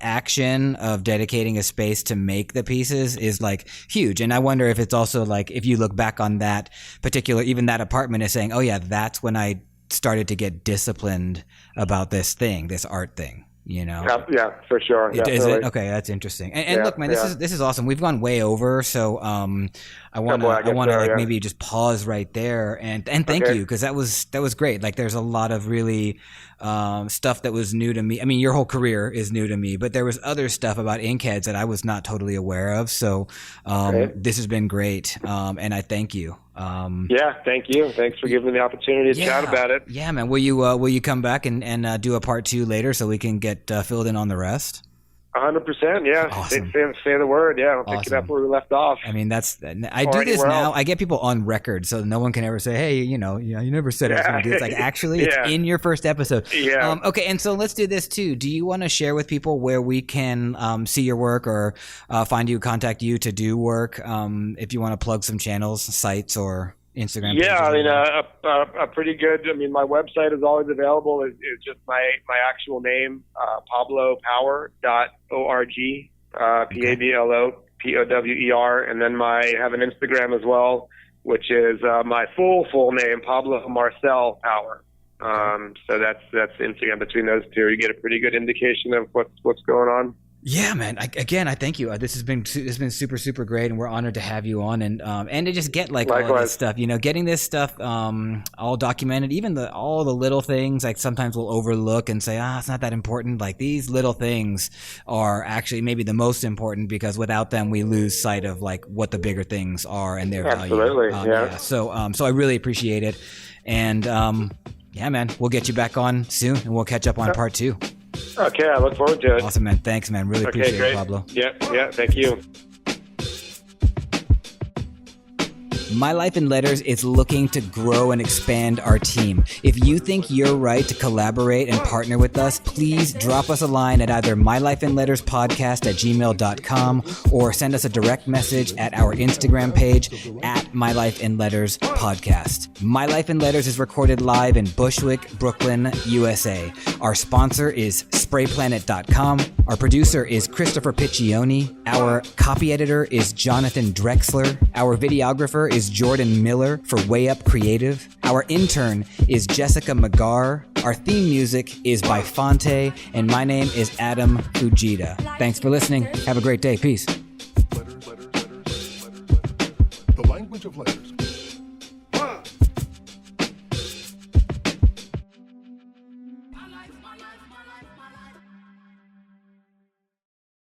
action of dedicating a space to make the pieces is like huge. And I wonder if it's also like, if you look back on that particular, even that apartment is saying, oh yeah, that's when I started to get disciplined about this art thing. You know? Yeah, for sure. Is it? Okay, that's interesting. And look, man, this is awesome. We've gone way over, so I want to maybe just pause right there and thank you, because that was great. Like, there's a lot of really stuff that was new to me. I mean, your whole career is new to me, but there was other stuff about Inkheads that I was not totally aware of. So this has been great, and I thank you. Thank you. Thanks for giving me the opportunity to chat about it. Yeah, man. Will you come back and do a part 2 later so we can get filled in on the rest? 100%. Yeah. Awesome. Say the word. Yeah. I'll pick it up where we left off. I mean, I do this now. I get people on record, so no one can ever say, "Hey, you never said I was going to do this." Like, actually, it's in your first episode. Yeah. Okay, and so let's do this too. Do you want to share with people where we can see your work or find you, contact you to do work? If you want to plug some channels, sites, or Instagram. Yeah, I mean, a pretty good. I mean, my website is always available. It's just my actual name, pablopower.org, PABLOPOWER, and then I have an Instagram as well, which is my full name, Pablo Marcel Power. So that's Instagram. Between those two, you get a pretty good indication of what's going on. Yeah, man. I thank you. This has been super, super great, and we're honored to have you on, and to just get like all this stuff, getting this stuff all documented, even all the little things like sometimes we'll overlook and say, it's not that important. Like, these little things are actually maybe the most important, because without them we lose sight of like what the bigger things are and their value. Absolutely. So I really appreciate it, and yeah, man, we'll get you back on soon, and we'll catch up on part 2. Okay, I look forward to it. Awesome, man. Thanks, man. Really appreciate it, Pablo. Yeah, thank you. My Life in Letters is looking to grow and expand our team. If you think you're right to collaborate and partner with us, please drop us a line at either mylifeinletterspodcast@gmail.com or send us a direct message at our Instagram page at My Life in Letters Podcast. My Life in Letters is recorded live in Bushwick, Brooklyn, USA. Our sponsor is sprayplanet.com. Our producer is Christopher Piccioni. Our copy editor is Jonathan Drexler. Our videographer is Jordan Miller for Way Up Creative. Our intern is Jessica Magar. Our theme music is by Fonte, and my name is Adam Fujita. Thanks for listening. Have a great day. Peace.